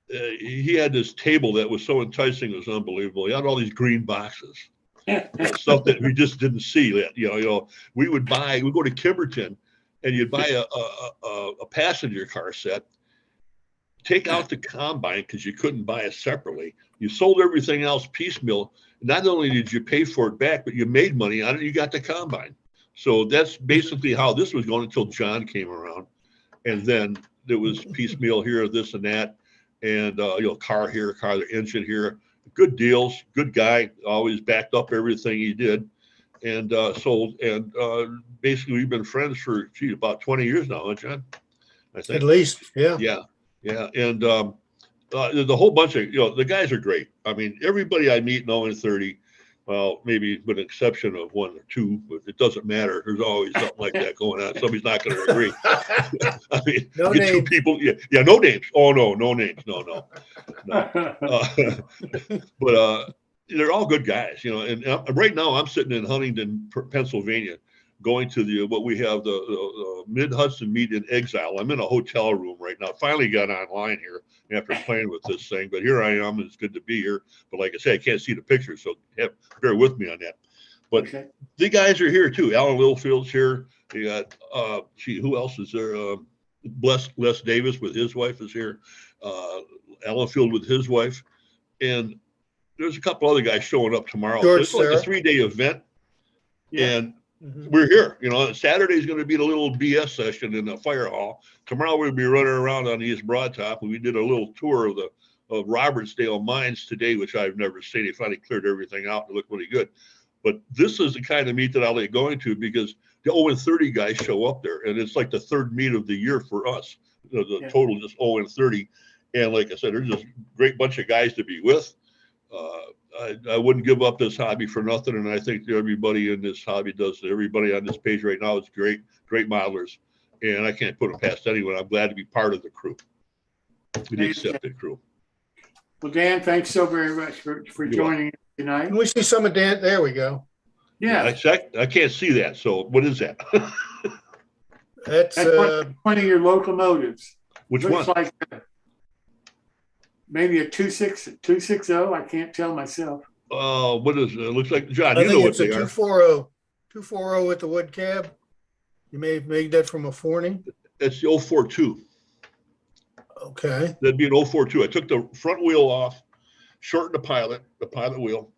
he had this table that was so enticing, it was unbelievable. He had all these green boxes. Stuff that we just didn't see. We would go to Kimberton, and you'd buy a passenger car set, take out the combine because you couldn't buy it separately. You sold everything else piecemeal. Not only did you pay for it back, but you made money on it. You got the combine. So that's basically how this was going until John came around, and then there was piecemeal here, this and that, and car here, car there, engine here. Good deals, good guy, always backed up everything he did, and sold. And basically, we've been friends for about 20 years now, huh, John? I think. At least, yeah. Yeah. And there's a whole bunch of, the guys are great. I mean, everybody I meet in 30, well, maybe with an exception of one or two, but it doesn't matter. There's always something like that going on. Somebody's not going to agree. I mean, No get two names. people. Yeah, no names. Oh, no names. No. But they're all good guys, and right now I'm sitting in Huntington, Pennsylvania, going to what we have the Mid-Hudson Meet in Exile. I'm in a hotel room right now. Finally got online here after playing with this thing, but here I am. It's good to be here. But like I said, I can't see the pictures, so bear with me on that. But okay. The guys are here too. Alan Littlefield's here. You got who else is there? Les Davis with his wife is here. Alan Field with his wife, and there's a couple other guys showing up tomorrow. It's like a 3-day event, and we're here. Saturday is going to be the little BS session in the fire hall. Tomorrow we'll be running around on the East Broad Top, and we did a little tour of Robertsdale Mines today, which I've never seen. They finally cleared everything out and looked really good. But this is the kind of meet that I like going to, because the 30 guys show up there, and it's like the third meet of the year for us. The total just 30. And like I said, there's just a great bunch of guys to be with. I wouldn't give up this hobby for nothing. And I think everybody in this hobby does. Everybody on this page right now is great modelers. And I can't put them past anyone. I'm glad to be part of the crew, the accepted crew. Well, Dan, thanks so very much for joining us tonight. Can we see some of Dan? There we go. Yeah. I can't see that. So what is that? That's one of your locomotives. Which Looks one? Like maybe a 260. I can't tell myself. What is it? It looks like, John, I you know think what it's they a are. 240 with the wood cab. You may have made that from a Forney. It's the 042. Okay. That'd be an 042. I took the front wheel off, shortened the pilot wheel,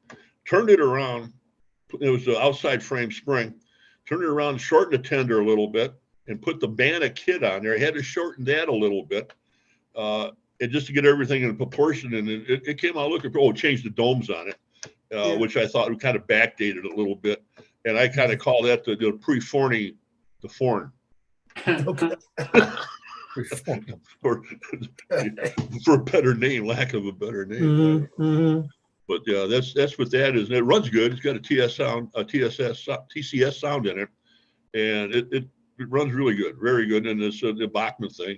turned it around. It was the outside frame spring. Turned it around, shortened the tender a little bit, and put the Banna kit on there. I had to shorten that a little bit. And just to get everything in proportion, and it came out looking. Changed the domes on it, which I thought kind of backdated a little bit, and I kind of call that the pre-Forney, the Forn. Okay. for a better name, lack of a better name. But yeah, that's what that is. And it runs good. It's got a TCS sound in it, and it runs really good, very good. And it's the Bachman thing,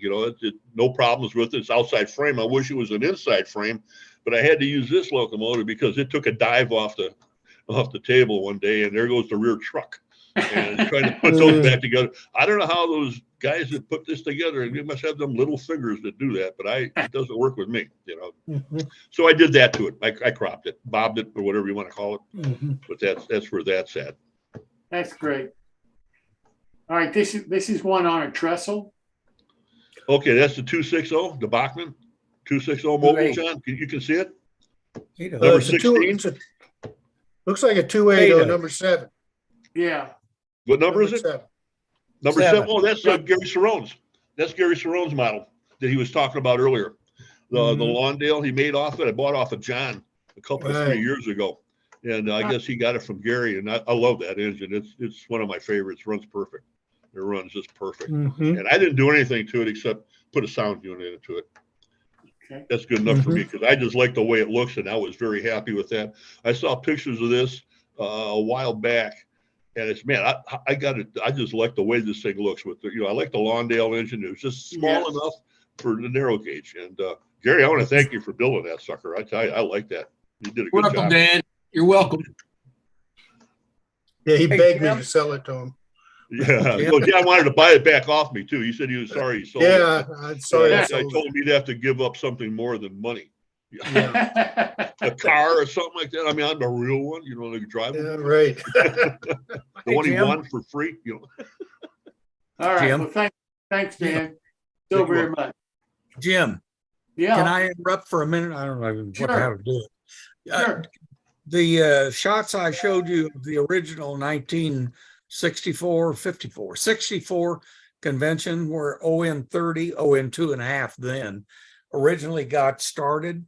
no problems with it. It's outside frame. I wish it was an inside frame, but I had to use this locomotive because it took a dive off the table one day, and there goes the rear truck. And trying to put those back together. I don't know how those guys that put this together, and they must have them little fingers that do that, but it doesn't work with me, So I did that to it. I cropped it, bobbed it, or whatever you want to call it. But that's where that's at. That's great. All right, this is one on a trestle. Okay, that's the 260, the Bachman 260 mobile, John. You can see it. Number 16. Looks like a 280, number 7. Yeah. What number is it? 7. Number 7. Oh, that's Gary Cerrone's. That's Gary Cerrone's model that he was talking about earlier. The Lawndale he made off it. I bought off of John a couple of 3 years ago. And I guess he got it from Gary. And I love that engine. It's one of my favorites. Runs perfect. It runs just perfect. And I didn't do anything to it except put a sound unit into it. Okay. That's good enough for me because I just like the way it looks. And I was very happy with that. I saw pictures of this a while back. And it's, man, I got it. I just like the way this thing looks with the, I like the Lawndale engine. It was just small enough for the narrow gauge. And Gary, I want to thank you for building that sucker. I tell you, I like that. You did a good job. Dan. You're welcome. Yeah, he begged me to sell it to him. Yeah. Well, John wanted to buy it back off me too. He said he was sorry he sold it. I'm sorry. I told him he'd have to give up something more than money. A car or something like that. I mean, I'm a real one, like drive. Yeah, right. The one he won for free, All right. Jim. Well, thanks, Dan, so very much. Jim. Yeah. Can I interrupt for a minute? I don't know how to do it. Sure. The shots I showed you of the original 64 convention where ON30, ON2.5 then originally got started.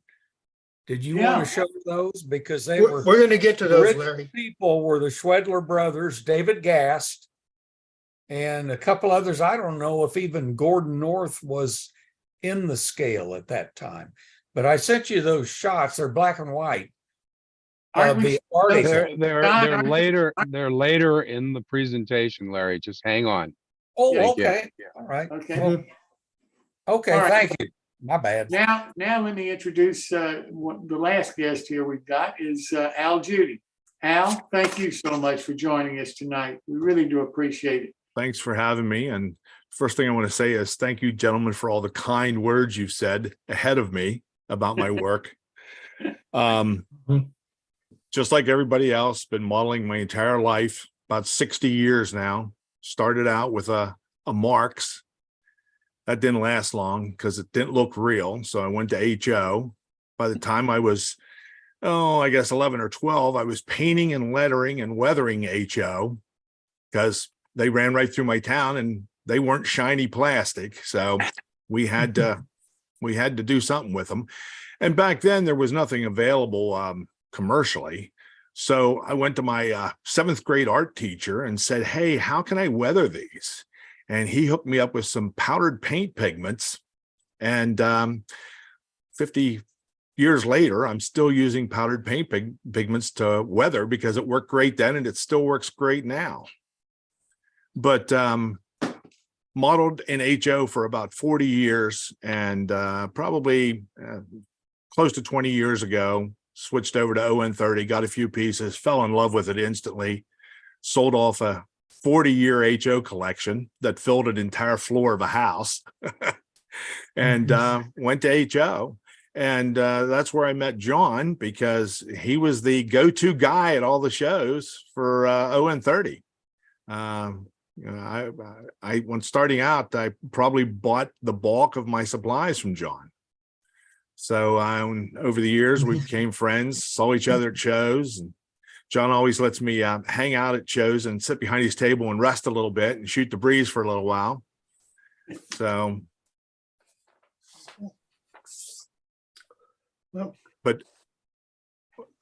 Did you want to show those? Because we're going to get to those, Larry. People were the Schwedler brothers, David Gast, and a couple others. I don't know if even Gordon North was in the scale at that time. But I sent you those shots. They're black and white. They're later. They're later in the presentation, Larry. Just hang on. Oh, okay. Yeah. All right. Okay. Well, okay. Right. Thank you. My bad. Now let me introduce the last guest here we've got is Al Judy. Al, thank you so much for joining us tonight. We really do appreciate it. Thanks for having me. And first thing I want to say is thank you, gentlemen, for all the kind words you've said ahead of me about my work. Just like everybody else, been modeling my entire life, about 60 years now. Started out with a Marx. That didn't last long because it didn't look real. So I went to HO. By the time I was, I guess 11 or 12, I was painting and lettering and weathering HO because they ran right through my town and they weren't shiny plastic. So we had to do something with them. And back then there was nothing available commercially. So I went to my 7th grade art teacher and said, hey, how can I weather these? And he hooked me up with some powdered paint pigments. And 50 years later, I'm still using powdered paint pigments to weather because it worked great then and it still works great now. But modeled in HO for about 40 years and probably close to 20 years ago, switched over to ON30, got a few pieces, fell in love with it instantly, sold off a 40-year HO collection that filled an entire floor of a house and went to HO. And that's where I met John because he was the go-to guy at all the shows for ON30. When starting out, I probably bought the bulk of my supplies from John. So over the years, we became friends, saw each other at shows. And John always lets me hang out at shows and sit behind his table and rest a little bit and shoot the breeze for a little while. So, but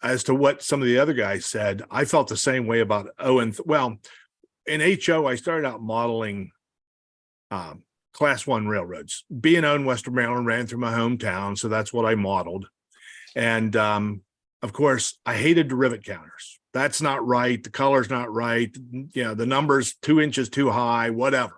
as to what some of the other guys said, I felt the same way about in HO, I started out modeling Class 1 railroads. B&O in Western Maryland ran through my hometown, so that's what I modeled. And of course, I hated the rivet counters. That's not right. The color's not right. You know, the number's 2 inches too high, whatever.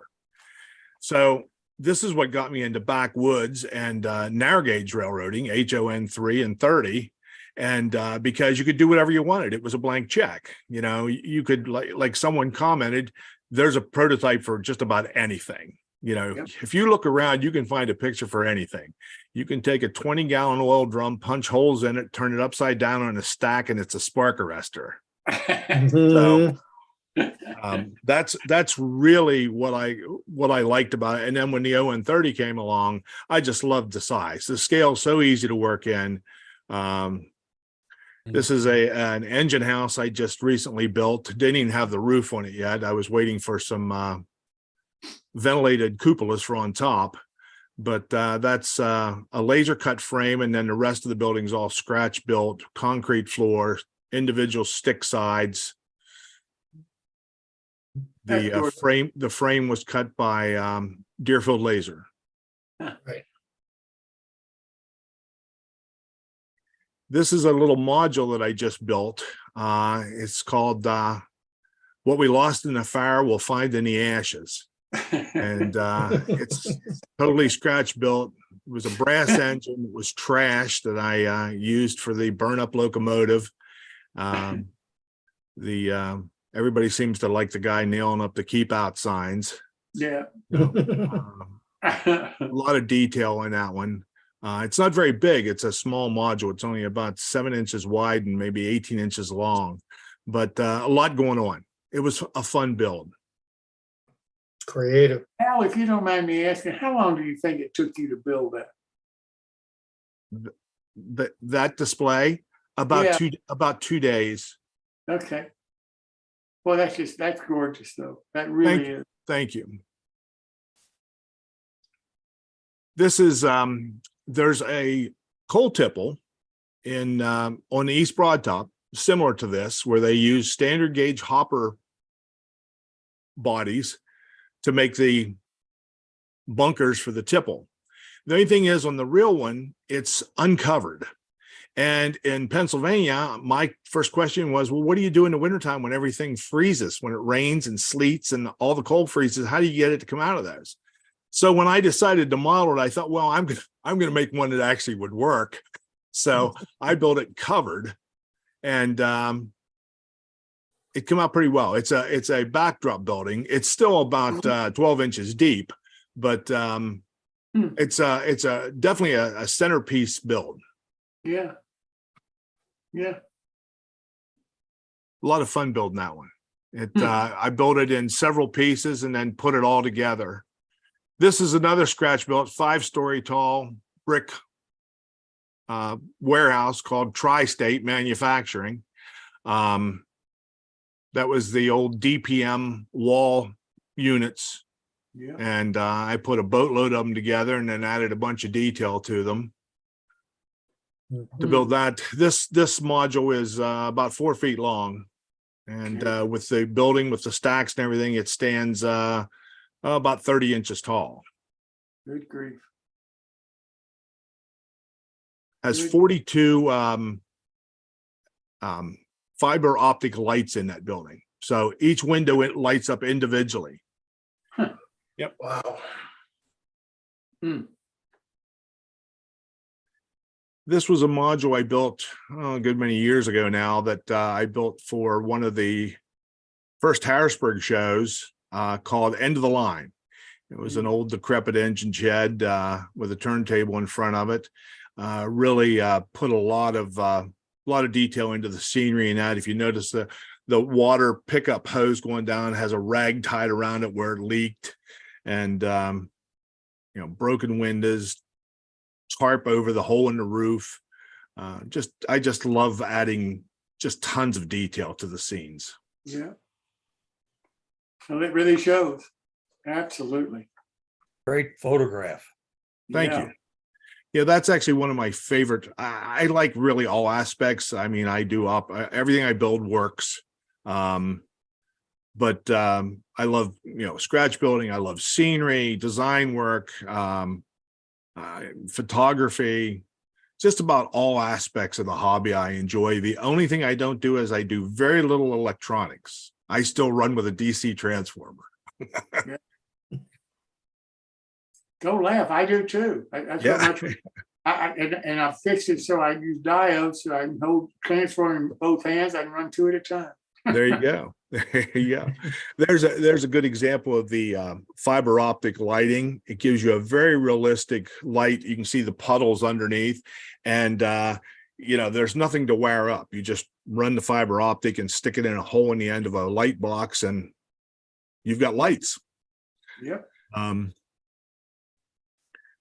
So this is what got me into backwoods and narrow gauge railroading, HON 3 and 30. And because you could do whatever you wanted. It was a blank check. You know, you could, like someone commented, there's a prototype for just about anything. You know, Yep. if you look around, you can find a picture for anything. You can take a 20-gallon oil drum, punch holes in it, turn it upside down on a stack, and it's a spark arrestor. So that's really what I liked about it. And then when the ON30 came along, I just loved the size. The scale's so easy to work in. This is an engine house I just recently built. Didn't even have the roof on it yet. I was waiting for some ventilated cupolas for on top, but that's a laser cut frame, and then the rest of the building's all scratch built, concrete floor, individual stick sides. The frame was cut by Deerfield Laser. Right. This is a little module that I just built. It's called What We Lost in the Fire, We'll Find in the Ashes. And it's totally scratch built. It was a brass engine. It was trash that I used for the burn up locomotive. Everybody seems to like the guy nailing up the keep out signs. Yeah. A lot of detail in that one. It's not very big. It's a small module. It's only about 7 inches wide and maybe 18 inches long, but a lot going on. It was a fun build. Creative. Al, if you don't mind me asking, how long do you think it took you to build that? That display about Yeah. about 2 days. Okay. Well, that's gorgeous though. That really is. Thank you. This is there's a coal tipple in on the East Broad Top, similar to this, where they use standard gauge hopper bodies to make the bunkers for the tipple. The only thing is, on the real one, it's uncovered. And in Pennsylvania, my first question was, well, what do you do in the wintertime when everything freezes, when it rains and sleets and all the cold freezes? How do you get it to come out of those? So when I decided to model it, I thought, well, I'm gonna make one that actually would work. So I built it covered, and it came out pretty well. It's a backdrop building. It's still about 12 inches deep, but it's definitely a centerpiece build. Yeah. Yeah. A lot of fun building that one. I built it in several pieces and then put it all together. This is another scratch built 5-story tall brick warehouse called Tri-State Manufacturing. That was the old DPM wall units. Yeah. And I put a boatload of them together and then added a bunch of detail to them to build that. This module is about 4 feet long. And with the building, with the stacks and everything, it stands about 30 inches tall. Good grief. Has 42 fiber optic lights in that building. So each window, it lights up individually. Huh. Yep. Wow. This was a module I built a good many years ago now that I built for one of the first Harrisburg shows called End of the Line. It was an old decrepit engine shed with a turntable in front of it. Really put a lot of detail into the scenery and that. If you notice the water pickup hose going down has a rag tied around it where it leaked, and broken windows, tarp over the hole in the roof. I just love adding just tons of detail to the scenes. Yeah. Well, it really shows. Absolutely. Great photograph. Thank you. Yeah, that's actually one of my favorite. I like really all aspects. I mean, I do everything I build works. But I love, scratch building. I love scenery, design work, photography. just about all aspects of the hobby I enjoy. The only thing I don't do is I do very little electronics. I still run with a DC transformer. Don't laugh. I do too. That's Yeah. what and I fixed it so I use diodes so I can hold transformer in both hands. I can run two at a time. There you go. There you go. There's a good example of the fiber optic lighting. It gives you a very realistic light. You can see the puddles underneath, and there's nothing to wire up. You just run the fiber optic and stick it in a hole in the end of a light box, and you've got lights. Yep.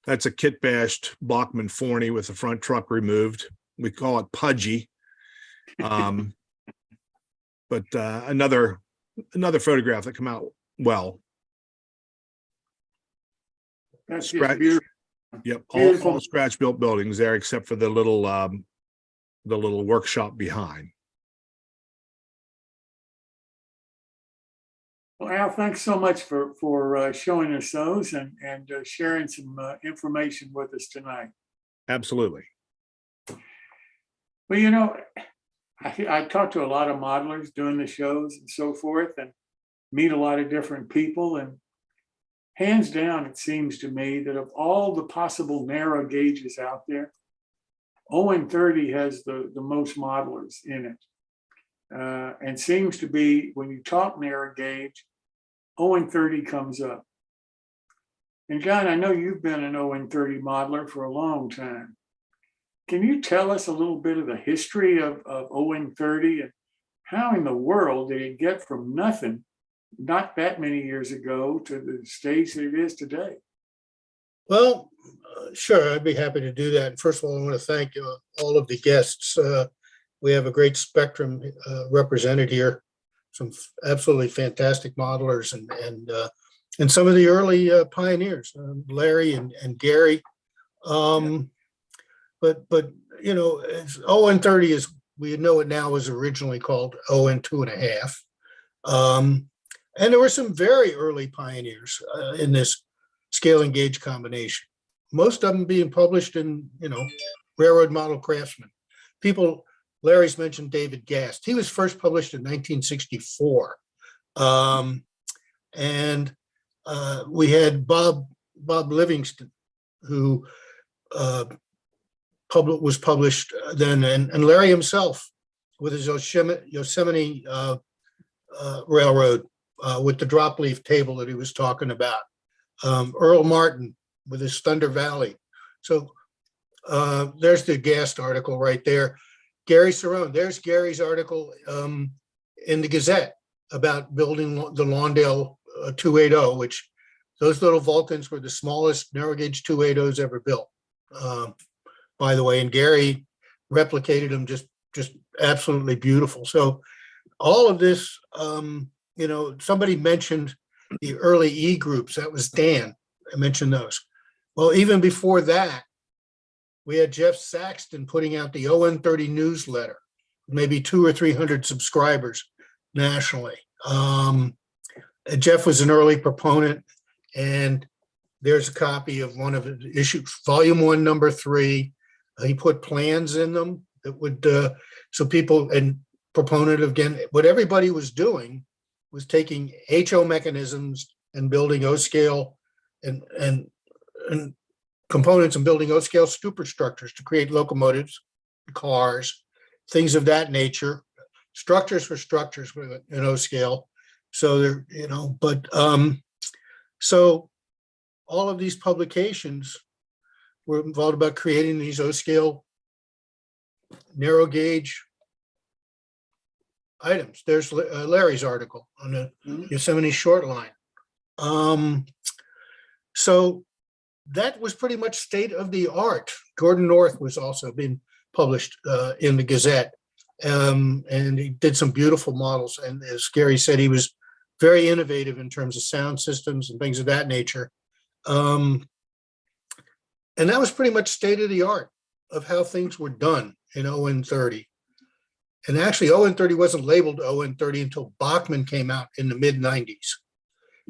That's a kit bashed Bachmann Forney with the front truck removed. We call it pudgy. But another photograph that come out well. That's Scratch, beautiful. yep, Beautiful. all scratch built buildings there, except for the little workshop behind. Well, Al, thanks so much for showing us those and sharing some information with us tonight. Absolutely. Well, I talk to a lot of modelers doing the shows and so forth, and meet a lot of different people. And hands down, it seems to me that of all the possible narrow gauges out there, ON30 has the most modelers in it. And seems to be, when you talk narrow gauge, ON30 comes up. And John, I know you've been an ON30 modeler for a long time. Can you tell us a little bit of the history of ON30 and how in the world did it get from nothing, not that many years ago, to the stage that it is today? Well, sure, I'd be happy to do that. First of all, I want to thank all of the guests. We have a great spectrum represented here. Some absolutely fantastic modelers and some of the early pioneers, Larry and Gary. But ON30 is, we know it now, was originally called ON2.5. And there were some very early pioneers in this scale and gauge combination. Most of them being published in, Railroad Model Craftsman. Larry's mentioned David Gast. He was first published in 1964. We had Bob Livingston, who was published then, and Larry himself with his Yosemite Railroad with the drop leaf table that he was talking about. Earl Martin with his Thunder Valley. So there's the Gast article right there. Gary Cerrone, there's Gary's article in the Gazette about building the Lawndale 280, which those little Vulcans were the smallest narrow gauge 280s ever built, by the way. And Gary replicated them just absolutely beautiful. So all of this, somebody mentioned the early E groups. That was Dan. I mentioned those. Well, even before that, we had Jeff Saxton putting out the ON30 newsletter, maybe 200 or 300 subscribers nationally. Jeff was an early proponent, and there's a copy of one of the issues, volume 1, number 3. He put plans in them that would, so people, and proponent again, what everybody was doing was taking HO mechanisms and building O-scale and components and building O-scale superstructures to create locomotives, cars, things of that nature. Structures for structures in O-scale. So there, so all of these publications were involved about creating these O-scale narrow gauge items. There's Larry's article on the Yosemite short line. So that was pretty much state of the art. Gordon North was also being published in the Gazette, and he did some beautiful models. And as Gary said, he was very innovative in terms of sound systems and things of that nature. And that was pretty much state of the art of how things were done in ON30. And actually, ON30 wasn't labeled ON30 until Bachmann came out in the mid 90s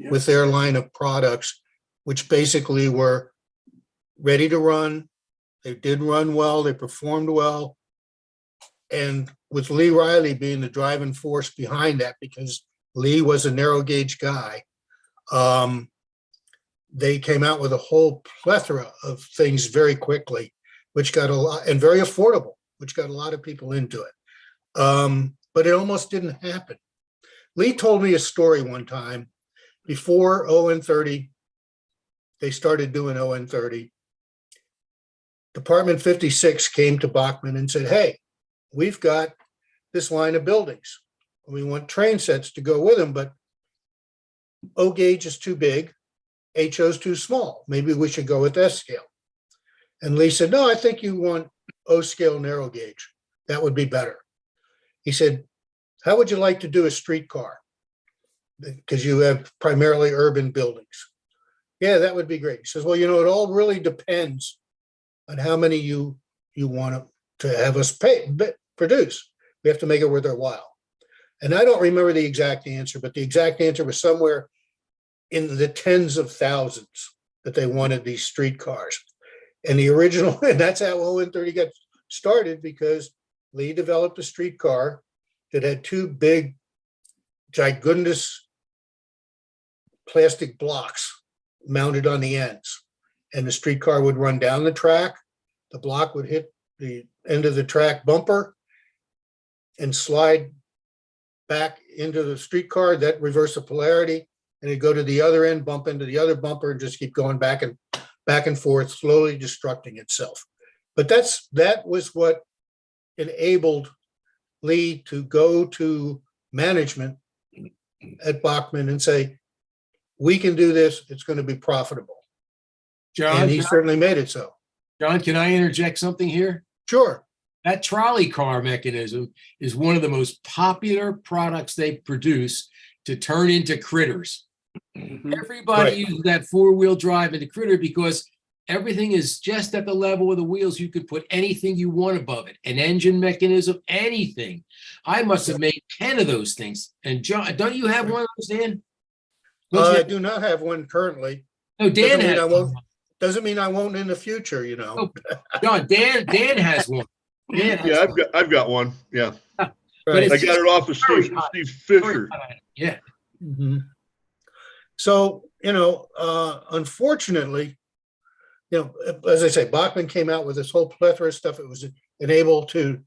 with their line of products, which basically were ready to run, They did run well. They performed well. And with Lee Riley being the driving force behind that, because Lee was a narrow gauge guy, they came out with a whole plethora of things very quickly, which got a lot, and very affordable, which got a lot of people into it. But it almost didn't happen. Lee told me a story one time before ON30, they started doing ON30. Department 56 came to Bachman and said, hey, we've got this line of buildings. We want train sets to go with them, but O gauge is too big, HO is too small. Maybe we should go with S scale. And Lee said, no, I think you want O scale narrow gauge. That would be better. He said, how would you like to do a streetcar? Because you have primarily urban buildings. Yeah, that would be great. He says, well, it all really depends on how many you want to have us produce. We have to make it worth our while. And I don't remember the exact answer, but the exact answer was somewhere in the tens of thousands that they wanted these streetcars. And the original, and that's how ON30 got started, because Lee developed a streetcar that had two big, gigundous plastic blocks mounted on the ends. And the streetcar would run down the track. The block would hit the end of the track bumper and slide back into the streetcar, that reverse the polarity, and it'd go to the other end, bump into the other bumper, and just keep going back and forth, slowly destructing itself. But that was what enabled Lee to go to management at Bachman and say, we can do this, it's going to be profitable. John, And he certainly made it so. John, can I interject something here? Sure. That trolley car mechanism is one of the most popular products they produce to turn into critters. Everybody Right. uses that four-wheel drive into critter because everything is just at the level of the wheels. You could put anything you want above it, an engine mechanism, anything. I must have made 10 of those things. And John, don't you have one of those, Dan? I do not have one currently. No, Dan Doesn't mean has I won't. one. Doesn't mean I won't in the future, Oh, John, Dan has one. Dan has Yeah, one. I've got one. Yeah, But Right. I it's got it off of very Steve, hot. Steve Fisher. Yeah. Mhm. So, unfortunately, as I say, Bachman came out with this whole plethora of stuff. It was enabled to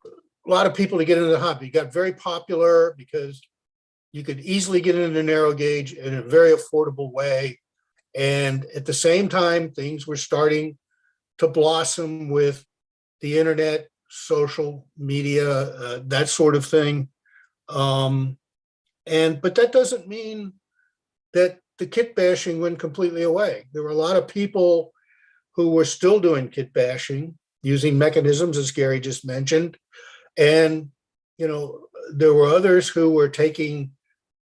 a lot of people to get into the hobby. It got very popular because you could easily get into narrow gauge in a very affordable way. And at the same time, things were starting to blossom with the internet, social media, that sort of thing. But that doesn't mean that the kit bashing went completely away. There were a lot of people who were still doing kit bashing using mechanisms, as Gary just mentioned. And, there were others who were taking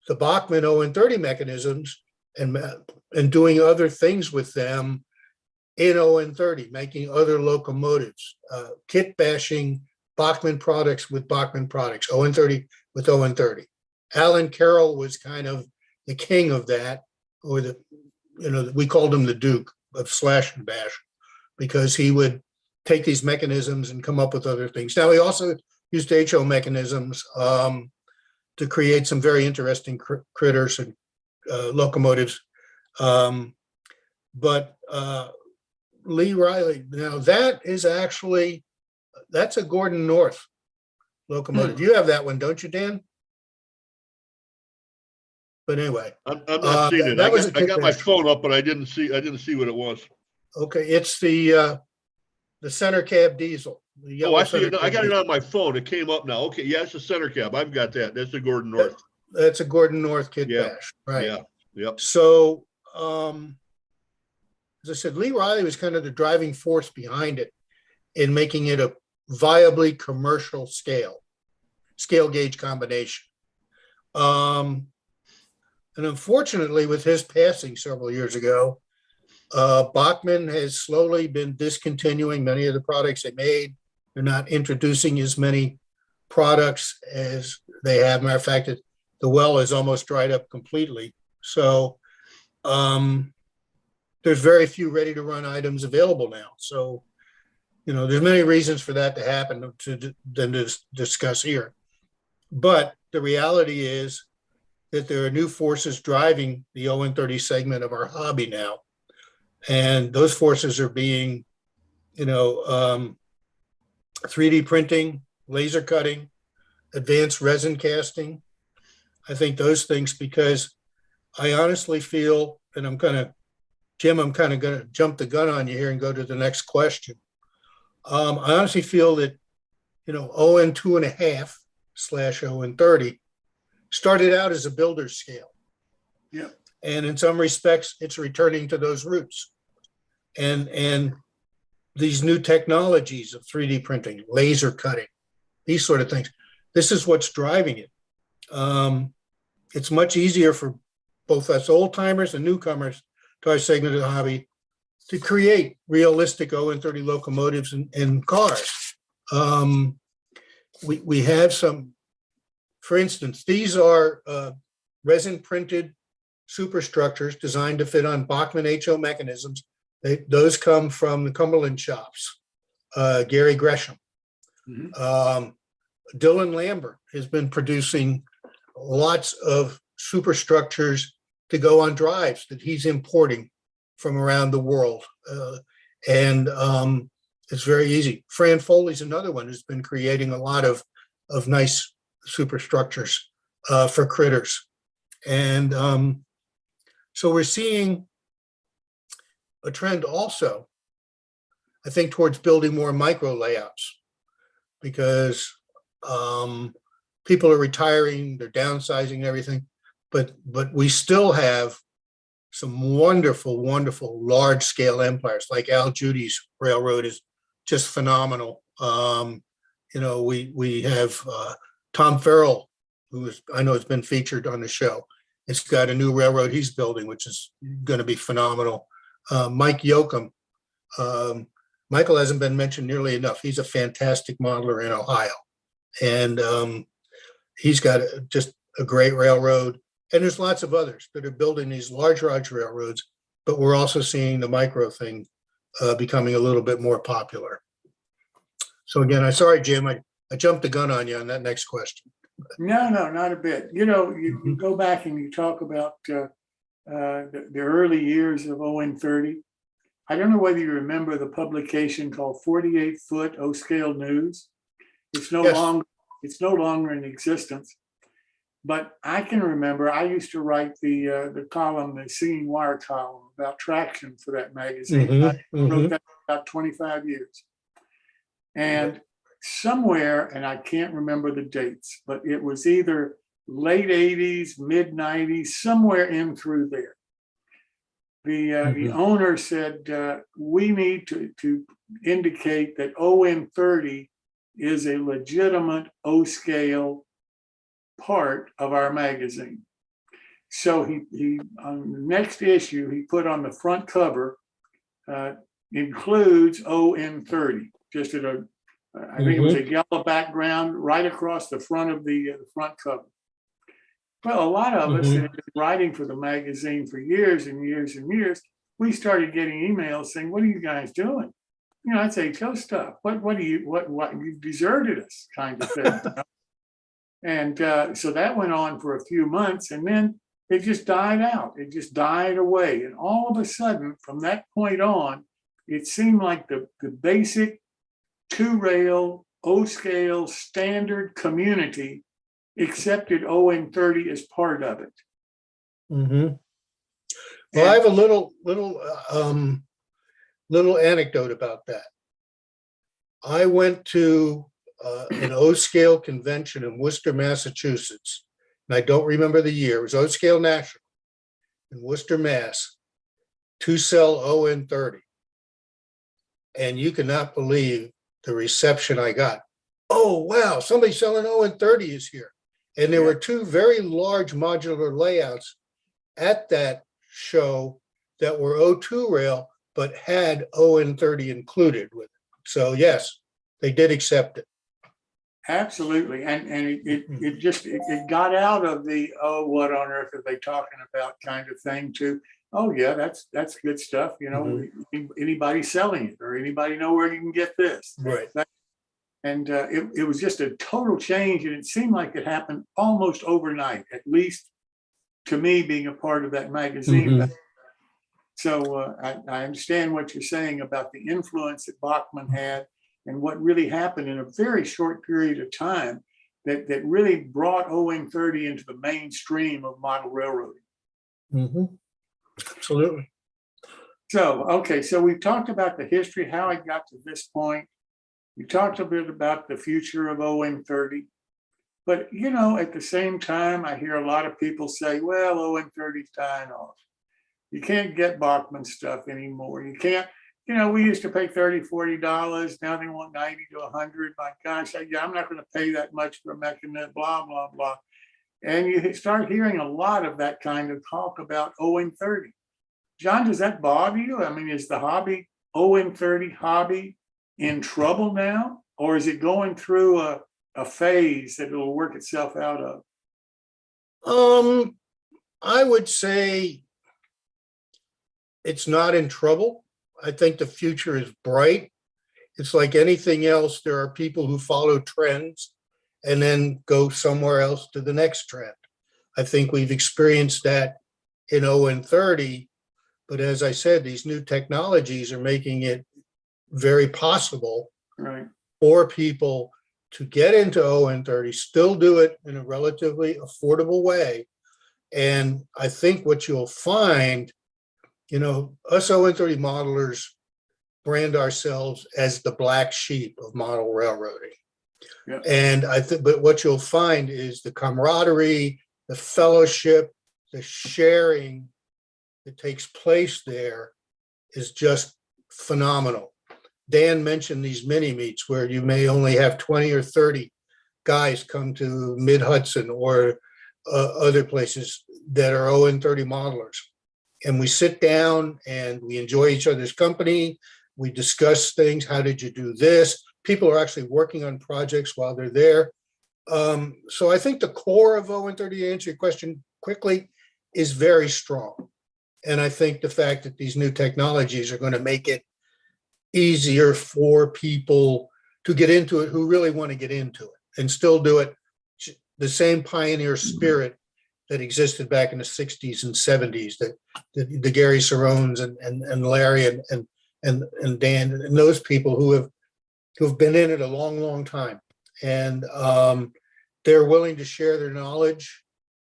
the Bachman ON30 mechanisms and doing other things with them in ON30, making other locomotives, kit bashing Bachman products with Bachman products, ON30 with ON30. Alan Carroll was kind of the king of that, or we called him the Duke of slash and bash, because he would take these mechanisms and come up with other things. Now, he also used HO mechanisms to create some very interesting critters and locomotives. But Lee Riley, now that's a Gordon North locomotive. You have that one, don't you, Dan? But anyway, I'm not seeing it. I got my phone up, but I didn't see what it was. Okay, it's the center cab diesel. Oh, I see it. I got it on my phone. It came up now. Okay, yeah, it's a center cab. I've got that. That's a Gordon North. That's a Gordon North kit Yeah. bash, right? Yeah. Yep. So, as I said, Lee Riley was kind of the driving force behind it in making it a viably commercial scale gauge combination. And unfortunately, with his passing several years ago, Bachman has slowly been discontinuing many of the products they made. They're not introducing as many products as they have. Matter of fact, the well is almost dried up completely. So there's there's very few ready to run items available now. So, there's many reasons for that to happen than to discuss here. But the reality is that there are new forces driving the ON30 segment of our hobby now. And those forces are being, 3D printing, laser cutting, advanced resin casting. I think those things, because I honestly feel, and Jim, I'm kind of going to jump the gun on you here and go to the next question. I honestly feel that, ON 2.5 / ON 30 started out as a builder scale. Yeah. And in some respects, it's returning to those roots. And these new technologies of 3D printing, laser cutting, these sort of things, this is what's driving it. It's much easier for both us old timers and newcomers to our segment of the hobby to create realistic ON 30 locomotives and cars. We have some, for instance, these are resin printed superstructures designed to fit on Bachmann HO mechanisms. Those come from the Cumberland shops, Gary Gresham. Mhm. Dylan Lambert has been producing lots of superstructures to go on drives that he's importing from around the world. And it's very easy. Fran Foley's another one who's been creating a lot of nice superstructures for critters. And so we're seeing a trend also, I think, towards building more micro layouts, because people are retiring, they're downsizing and everything, but we still have some wonderful, wonderful large scale empires, like Al Judy's railroad is just phenomenal. We have Tom Farrell, I know has been featured on the show. It's got a new railroad he's building, which is going to be phenomenal. Mike Yoakum. Michael hasn't been mentioned nearly enough. He's a fantastic modeler in Ohio. And he's got just a great railroad. And there's lots of others that are building these large railroads, but we're also seeing the micro thing becoming a little bit more popular. So again, I'm sorry, Jim, I jumped the gun on you on that next question. No, not a bit. You go back and you talk about the early years of ON30. I don't know whether you remember the publication called 48-Foot O-Scale News. It's no longer in existence. But I can remember I used to write the column, the Singing Wire column about traction for that magazine. I wrote that for about 25 years. And somewhere, and I can't remember the dates, but it was either late 80s, mid 90s, somewhere in through there. The owner said, we need to indicate that ON30 is a legitimate O-scale part of our magazine. So he on the next issue, he put on the front cover, includes ON30, just at I think it was a yellow background right across the front of the front cover. Well, a lot of us that have been writing for the magazine for years and years and years, we started getting emails saying, "What are you guys doing?" I'd say, "HO stuff. What you've deserted us," kind of thing. And so that went on for a few months, and then it just died out. It just died away. And all of a sudden, from that point on, it seemed like the basic two-rail, O-scale, standard community accepted ON30 as part of it. Well, I have a little anecdote about that. I went to an O-scale convention in Worcester, Massachusetts, and I don't remember the year. It was O-scale National in Worcester, Mass, to sell ON30. And you cannot believe the reception I got. "Oh, wow, somebody selling ON30 is here." And there were two very large modular layouts at that show that were O2 rail, but had ON30 included with it. So yes, they did accept it. Absolutely. And it got out of the, oh, what on earth are they talking about kind of thing to, oh yeah, that's good stuff. You know, anybody selling it or anybody know where you can get this. Right. And it was just a total change. And it seemed like it happened almost overnight, at least to me being a part of that magazine. So I understand what you're saying about the influence that Bachman had and what really happened in a very short period of time that really brought OM30 into the mainstream of model railroading. Absolutely. So, okay, so we've talked about the history, how it got to this point. We talked a bit about the future of OM30. But, you know, at the same time, I hear a lot of people say, well, OM30 is dying off. You can't get Bachman stuff anymore. You can't. You know, we used to pay $30, $40. Now they want 90 to 100. My gosh, I'm not going to pay that much for a mechanism, blah, blah, blah. And you start hearing a lot of that kind of talk about OM30. John, does that bother you? I mean, is the hobby, OM30 hobby, in trouble now? Or is it going through a phase that it'll work itself out of? I would say it's not in trouble. I think the future is bright. It's like anything else. There are people who follow trends and then go somewhere else to the next trend. I think we've experienced that in OM30, but as I said, these new technologies are making it very possible for people to get into OM30, still do it in a relatively affordable way. And I think what you'll find, you know, us OM30 modelers brand ourselves as the black sheep of model railroading. Yeah. And I think, but what you'll find is the camaraderie, the fellowship, the sharing that takes place there is just phenomenal. Dan mentioned these mini meets where you may only have 20 or 30 guys come to Mid-Hudson or other places that are OM30 modelers. And we sit down and we enjoy each other's company. We discuss things. How did you do this? People are actually working on projects while they're there. So I think the core of OM30, to answer your question quickly, is very strong. And I think the fact that these new technologies are going to make it easier for people to get into it who really want to get into it and still do it the same pioneer spirit that existed back in the 60s and 70s, that the Gary Cerrones and Larry and Dan and those people who've been in it a long, long time. And they're willing to share their knowledge.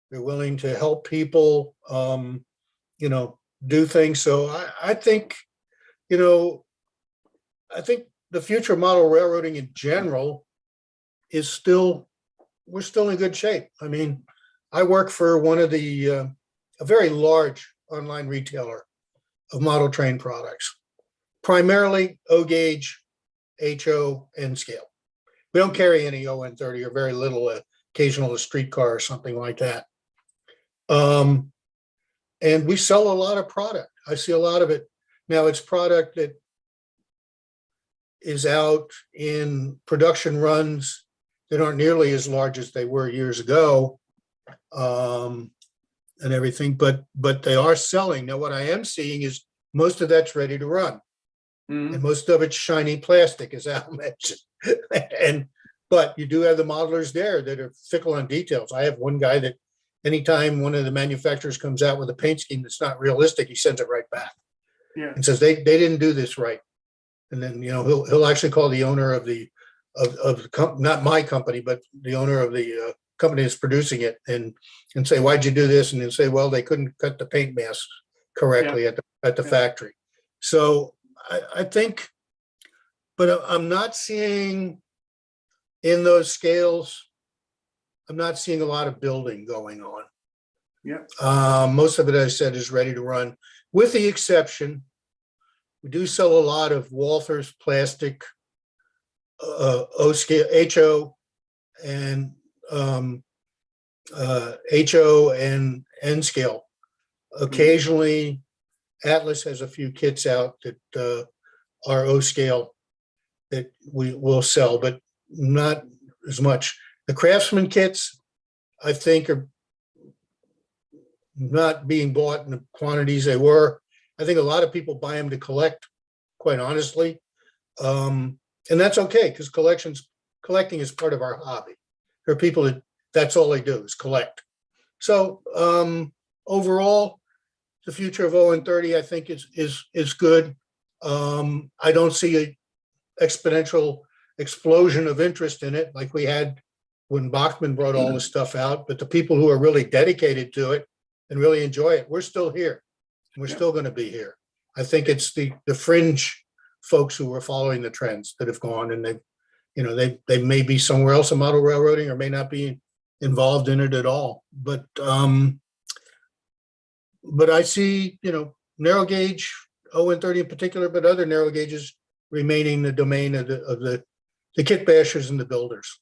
They're willing to help people, you know, do things. So I think, you know, I think the future of model railroading in general is still, we're still in good shape. I mean, I work for one of the, a very large online retailer of model train products, primarily O gauge, HO, N scale. We don't carry any OM30 or very little, occasional a streetcar or something like that. And we sell a lot of product. I see a lot of it. Now it's product that is out in production runs that aren't nearly as large as they were years ago, and everything, but they are selling. Now, what I am seeing is most of that's ready to run. And most of it's shiny plastic, as Al mentioned. But you do have the modelers there that are fickle on details. I have one guy that anytime one of the manufacturers comes out with a paint scheme that's not realistic, he sends it right back. Yeah. And says they didn't do this right. And then, you know, he'll actually call the owner of the not my company, but the owner of the company that's producing it and say, why'd you do this? And they'll say, well, they couldn't cut the paint mask correctly at the factory. So I think, but I'm not seeing in those scales, I'm not seeing a lot of building going on. Yeah. Most of it, I said, is ready to run, with the exception, we do sell a lot of Walther's plastic O scale, HO and HO and N scale. Occasionally, Atlas has a few kits out that are O scale that we will sell, but not as much. The Craftsman kits, I think, are not being bought in the quantities they were. I think a lot of people buy them to collect, quite honestly. And that's okay, because collecting is part of our hobby. There are people that's all they do is collect. So overall, the future of Owen 30, I think, is good. I don't see an exponential explosion of interest in it like we had when Bachman brought all the stuff out, but the people who are really dedicated to it and really enjoy it, we're still here. We're still going to be here. I think it's the fringe folks who are following the trends that have gone, and they may be somewhere else in model railroading or may not be involved in it at all. But I see, narrow gauge, Owen 30 in particular, but other narrow gauges remaining the domain of the kit bashers and the builders.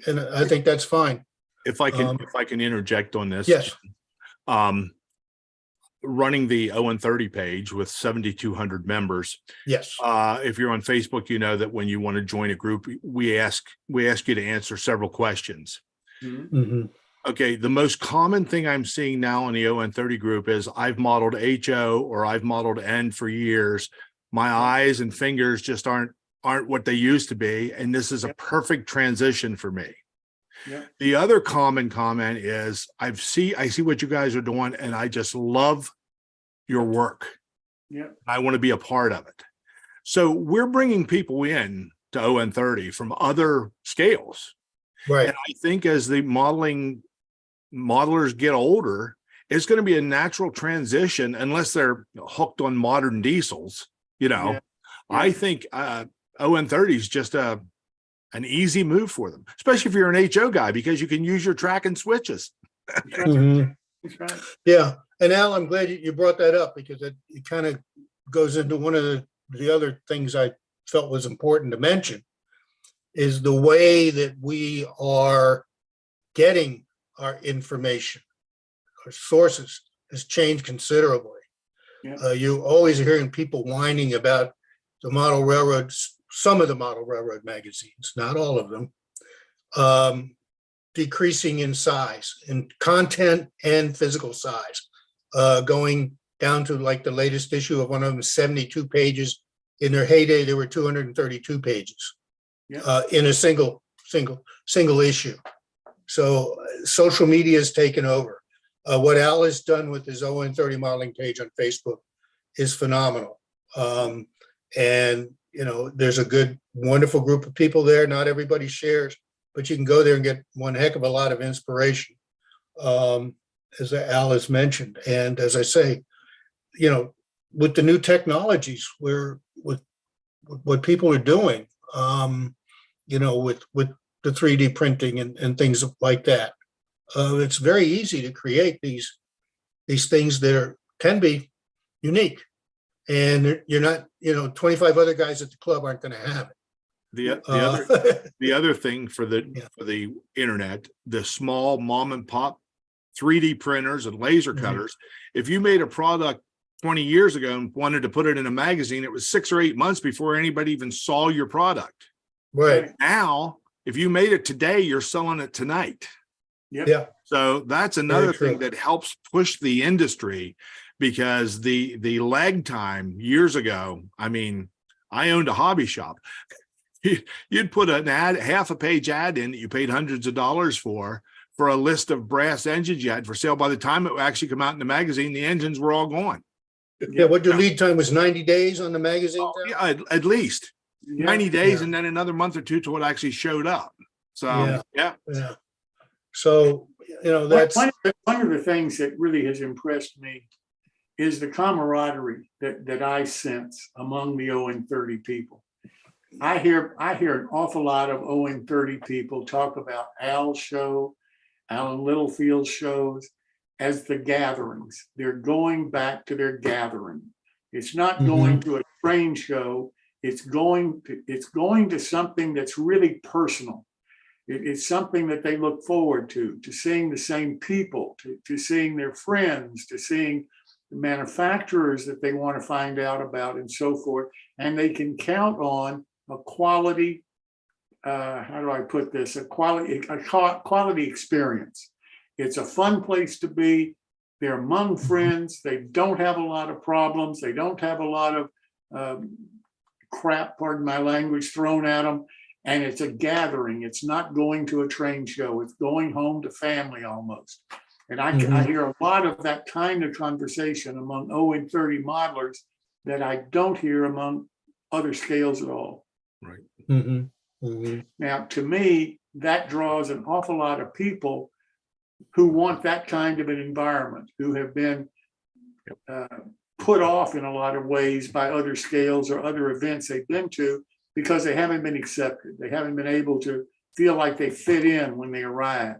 And I think that's fine. If I can interject on this. Yes. Running the Owen 30 page with 7,200 members. Yes. If you're on Facebook, you know that when you want to join a group, we ask you to answer several questions. Mm-hmm. Okay, the most common thing I'm seeing now in the Owen 30 group is I've modeled HO or I've modeled N for years. My eyes and fingers just aren't what they used to be, and this is a perfect transition for me. Yeah. The other common comment is I see what you guys are doing, and I just love your work. Yeah. I want to be a part of it. So we're bringing people in to Owen 30 from other scales. Right. And I think as the modelers get older, it's going to be a natural transition unless they're hooked on modern diesels. Yeah. I think Owen 30 is just an easy move for them, especially if you're an HO guy, because you can use your track and switches. Mhm. That's right. Yeah. And Al, I'm glad you brought that up, because it kind of goes into one of the other things I felt was important to mention, is the way that we are getting our information, our sources, has changed considerably. Yeah. You always are hearing people whining about the model railroads, some of the model railroad magazines, not all of them, decreasing in size, in content and physical size, going down to like the latest issue of one of them, 72 pages. In their heyday, there were 232 pages in a single issue. So social media has taken over. What Al has done with his Owen 30 modeling page on Facebook is phenomenal. And there's a good, wonderful group of people there. Not everybody shares, but you can go there and get one heck of a lot of inspiration, as Al has mentioned. And as I say, with the new technologies, with what people are doing, with the 3D printing and things like that, it's very easy to create these things that can be unique. And you're not, 25 other guys at the club aren't going to have it. The other thing for the internet, the small mom and pop 3D printers and laser cutters. If you made a product 20 years ago and wanted to put it in a magazine, it was 6 or 8 months before anybody even saw your product. Right. Now, if you made it today, you're selling it tonight. Yep. Yeah. So that's another thing that helps push the industry, because the lag time years ago, I owned a hobby shop. You'd put an ad, half a page ad in that you paid hundreds of dollars for a list of brass engines you had for sale. By the time it would actually come out in the magazine, the engines were all gone. Yeah. What your lead time was 90 days on the magazine? Yeah, at least 90 days, and then another month or two till it actually showed up. So, yeah. So, that's one of the things that really has impressed me is the camaraderie that I sense among the Owen 30 people. I hear an awful lot of Owen 30 people talk about Al's show, Alan Littlefield's shows as the gatherings. They're going back to their gathering. It's not going to a train show. It's going to something that's really personal. It's something that they look forward to seeing the same people, to seeing their friends, to seeing the manufacturers that they want to find out about, and so forth. And they can count on a quality how do I put this? A quality experience. It's a fun place to be. They're among friends. They don't have a lot of problems. They don't have a lot of crap, pardon my language, thrown at them. And it's a gathering. It's not going to a train show. It's going home to family almost. And I hear a lot of that kind of conversation among 0 and 30 modelers that I don't hear among other scales at all. Right. Now, to me, that draws an awful lot of people who want that kind of an environment, who have been put off in a lot of ways by other scales or other events they've been to because they haven't been accepted. They haven't been able to feel like they fit in when they arrive.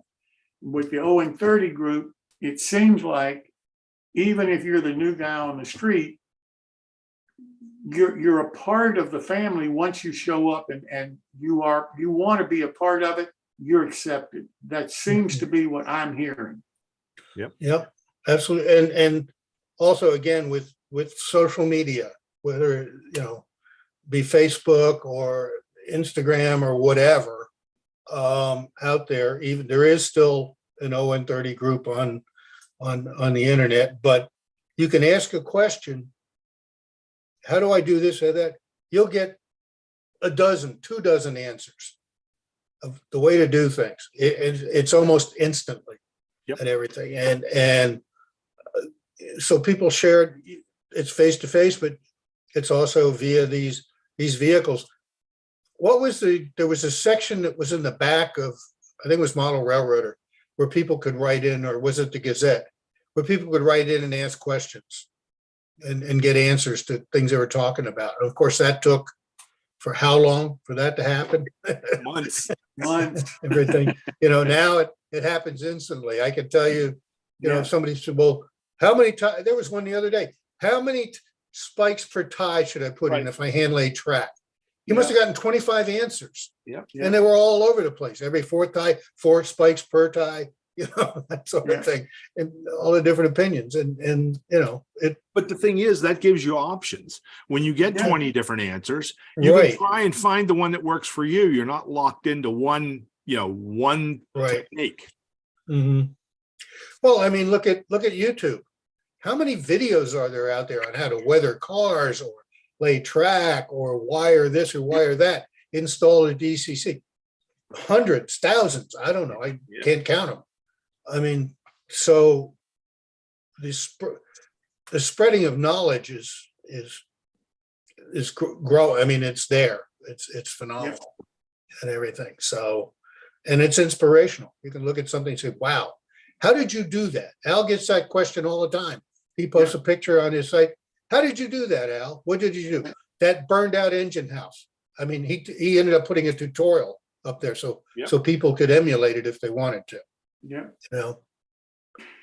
With the 0 and 30 group, it seems like even if you're the new guy on the street, you're a part of the family once you show up and you want to be a part of it, you're accepted. That seems to be what I'm hearing. Yep, absolutely. And also again with social media, whether be Facebook or Instagram or whatever, out there, even there is still an 0 and 30 group on the internet, but you can ask a question. How do I do this or that? You'll get a dozen, 24 answers of the way to do things. It's almost instantly and everything. And so people share it's face to face, but it's also via these vehicles. There was a section that was in the back of, I think it was Model Railroader, where people could write in, or was it the Gazette, where people could write in and ask questions and get answers to things they were talking about. And of course, that took for how long for that to happen? Months. Everything, now it happens instantly. I can tell you, if somebody said, well, how many times, there was one the other day, how many spikes per tie should I put in if I hand lay track? You must have gotten 25 answers. And they were all over the place. Every fourth tie, 4 spikes per tie, that sort of thing, and all the different opinions. And But the thing is, that gives you options. When you get 20 different answers, you can try and find the one that works for you. You're not locked into one technique. Well, I mean, look at YouTube. How many videos are there out there on how to weather cars or lay track or wire this or wire that, install a DCC? Hundreds, thousands. I don't know. I can't count them. I mean, so the spreading of knowledge is growing. I mean, it's there. It's phenomenal and everything. So, and it's inspirational. You can look at something and say, wow, how did you do that? Al gets that question all the time. He posts a picture on his site. How did you do that, Al? What did you do? That burned out engine house. I mean, he ended up putting a tutorial up there so people could emulate it if they wanted to.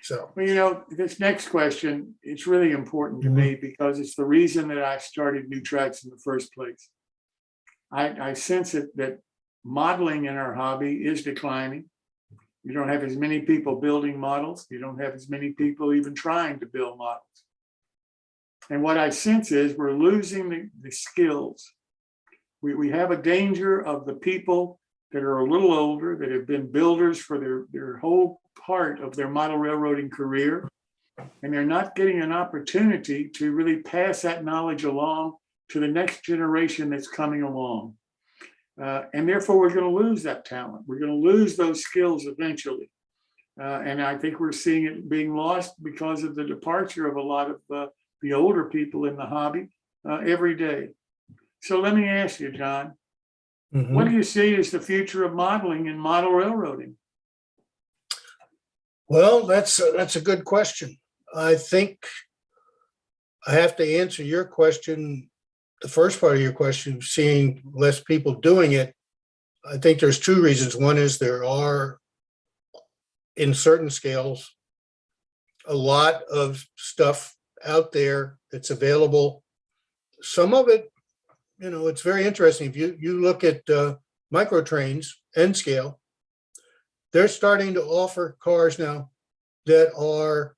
So, well, this next question, it's really important to me because it's the reason that I started New Tracks in the first place. I sense that modeling in our hobby is declining. You don't have as many people building models. You don't have as many people even trying to build models. And what I sense is we're losing the skills. We have a danger of the people that are a little older, that have been builders for their whole part of their model railroading career, and they're not getting an opportunity to really pass that knowledge along to the next generation that's coming along. And therefore, we're going to lose that talent. We're going to lose those skills eventually. And I think we're seeing it being lost because of the departure of a lot of the older people in the hobby every day. So let me ask you, John, what do you see as the future of modeling and model railroading? Well, that's a good question. I think I have to answer your question, the first part of your question, seeing less people doing it. I think there's 2 reasons. One is there are, in certain scales, a lot of stuff out there that's available. Some of it, it's very interesting. If you look at micro trains, N scale, they're starting to offer cars now that are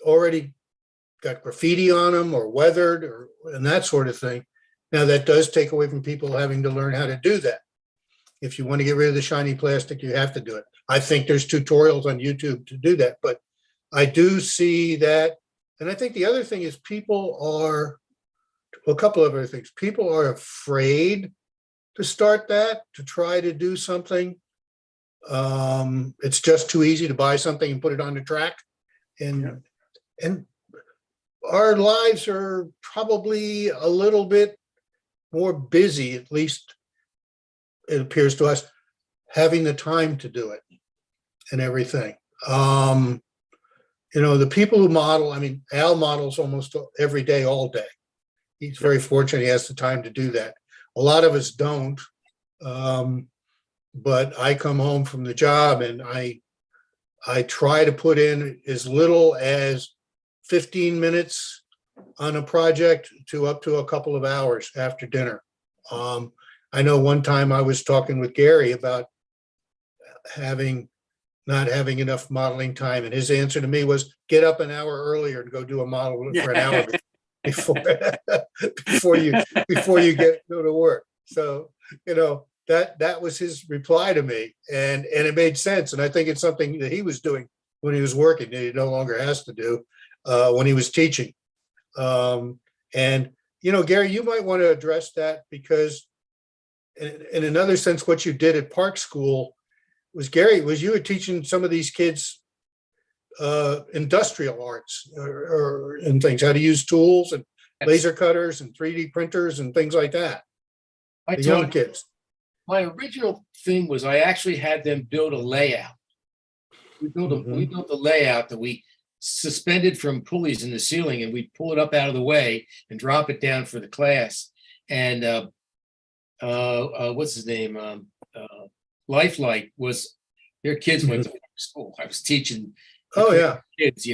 already got graffiti on them or weathered and that sort of thing. Now that does take away from people having to learn how to do that. If you want to get rid of the shiny plastic, you have to do it. I think there's tutorials on YouTube to do that, but I do see that. And I think the other thing is a couple of other things. People are afraid to start that, to try to do something. It's just too easy to buy something and put it on the track. And our lives are probably a little bit more busy, at least it appears to us, having the time to do it and everything. The people who model, I mean, Al models almost every day, all day. He's very fortunate he has the time to do that. A lot of us don't. But I come home from the job and I try to put in as little as 15 minutes on a project to up to a couple of hours after dinner. I know one time I was talking with Gary about not having enough modeling time, and his answer to me was, get up an hour earlier and go do a model for an hour before you go to work. So, that was his reply to me, and it made sense. And I think it's something that he was doing when he was working that he no longer has to do when he was teaching. And Gary, you might want to address that, because in another sense, what you did at Park School was, Gary, was you were teaching some of these kids industrial arts and things, how to use tools and laser cutters and 3D printers and things like that. The young kids. My original thing was I actually had them build a layout. We built a layout that we suspended from pulleys in the ceiling, and we pull it up out of the way and drop it down for the class. And what's his name? Lifelike was, their kids went to school. I was teaching kids,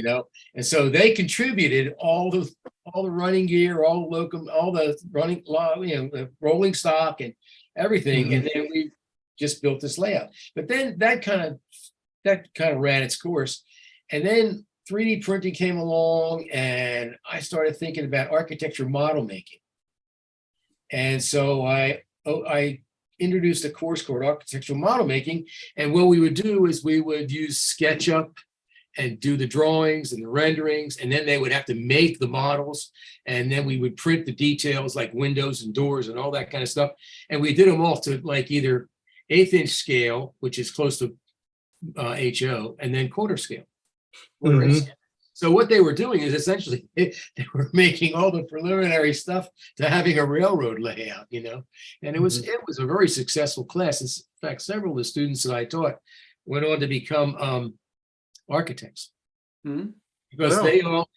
and so they contributed all the running gear, all the running, the rolling stock and everything. And then we just built this layout. But then that kind of ran its course. And then 3D printing came along, and I started thinking about architecture model making. And so I introduced a course called architectural model making. And what we would do is we would use SketchUp and do the drawings and the renderings, and then they would have to make the models, and then we would print the details like windows and doors and all that kind of stuff. And we did them all to like either 1/8 inch scale, which is close to HO, and then quarter scale. So what they were doing is essentially they were making all the preliminary stuff to having a railroad layout, and it was a very successful class. In fact, several of the students that I taught went on to become architects, because they all,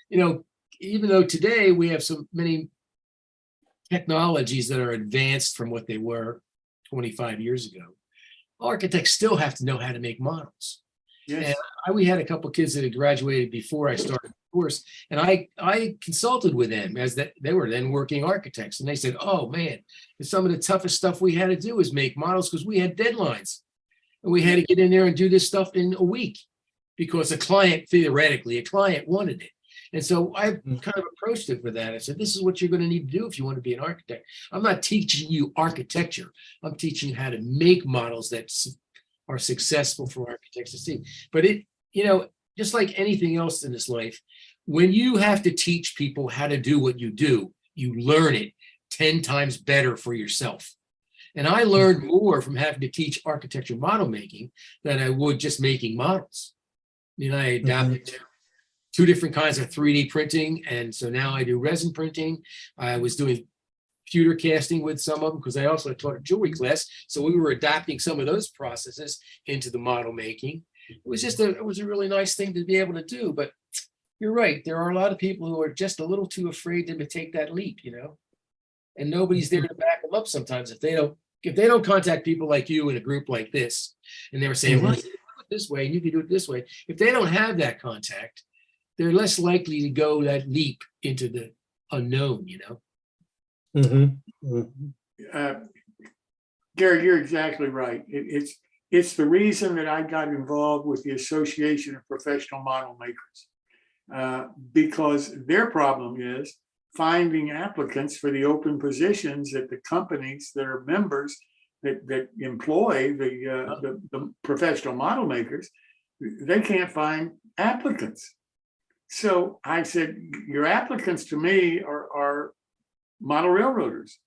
even though today we have so many technologies that are advanced from what they were 25 years ago, architects still have to know how to make models. Yes. And we had a couple of kids that had graduated before I started the course, and I consulted with them as that they were then working architects, and they said, "Oh man, some of the toughest stuff we had to do is make models, because we had deadlines, and we had to get in there and do this stuff in a week because theoretically a client wanted it." And so I kind of approached it with that. I said, "This is what you're going to need to do if you want to be an architect. I'm not teaching you architecture. I'm teaching you how to make models that are successful for architects to see." But just like anything else in this life, when you have to teach people how to do what you do, you learn it 10 times better for yourself. And I learned more from having to teach architecture model making than I would just making models. I adapted two different kinds of 3D printing, and so now I do resin printing. I was doing pewter casting with some of them, because I also taught a jewelry class. So we were adapting some of those processes into the model making. It was a really nice thing to be able to do. But you're right, there are a lot of people who are just a little too afraid to take that leap, and nobody's there to back them up sometimes if they don't contact people like you in a group like this, and they were saying, well, you can do it this way and you can do it this way. If they don't have that contact, they're less likely to go that leap into the unknown, Gary, you're exactly right. It's the reason that I got involved with the Association of Professional Model Makers, because their problem is finding applicants for the open positions at the companies that are members that employ the professional model makers, they can't find applicants. So I said, your applicants to me are model railroaders.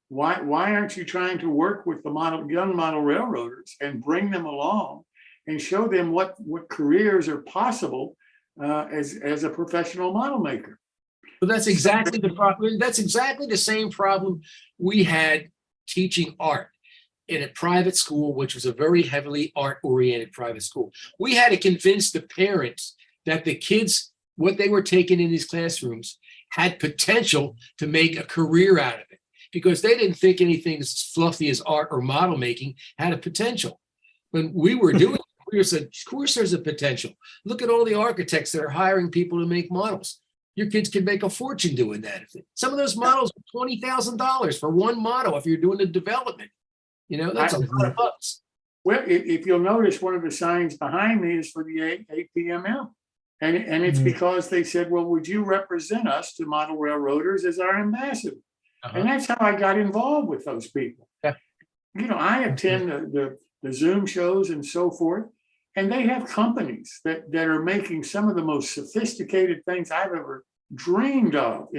Why aren't you trying to work with the young model railroaders and bring them along and show them what careers are possible as a professional model maker? But that's exactly the problem. That's exactly the same problem we had teaching art in a private school, which was a very heavily art-oriented private school. We had to convince the parents that the kids, what they were taking in these classrooms, had potential to make a career out of it, because they didn't think anything as fluffy as art or model making had a potential. When we were doing it, we said, of course there's a potential. Look at all the architects that are hiring people to make models. Your kids can make a fortune doing that. Some of those models are $20,000 for one model if you're doing the development. You know, that's a lot of bucks. Well, if you'll notice, one of the signs behind me is for the APMM. And it's because they said, well, would you represent us to model railroaders as our ambassador? And that's how I got involved with those people. Yeah. You know, I attend the Zoom shows and so forth, and they have companies that are making some of the most sophisticated things I've ever dreamed of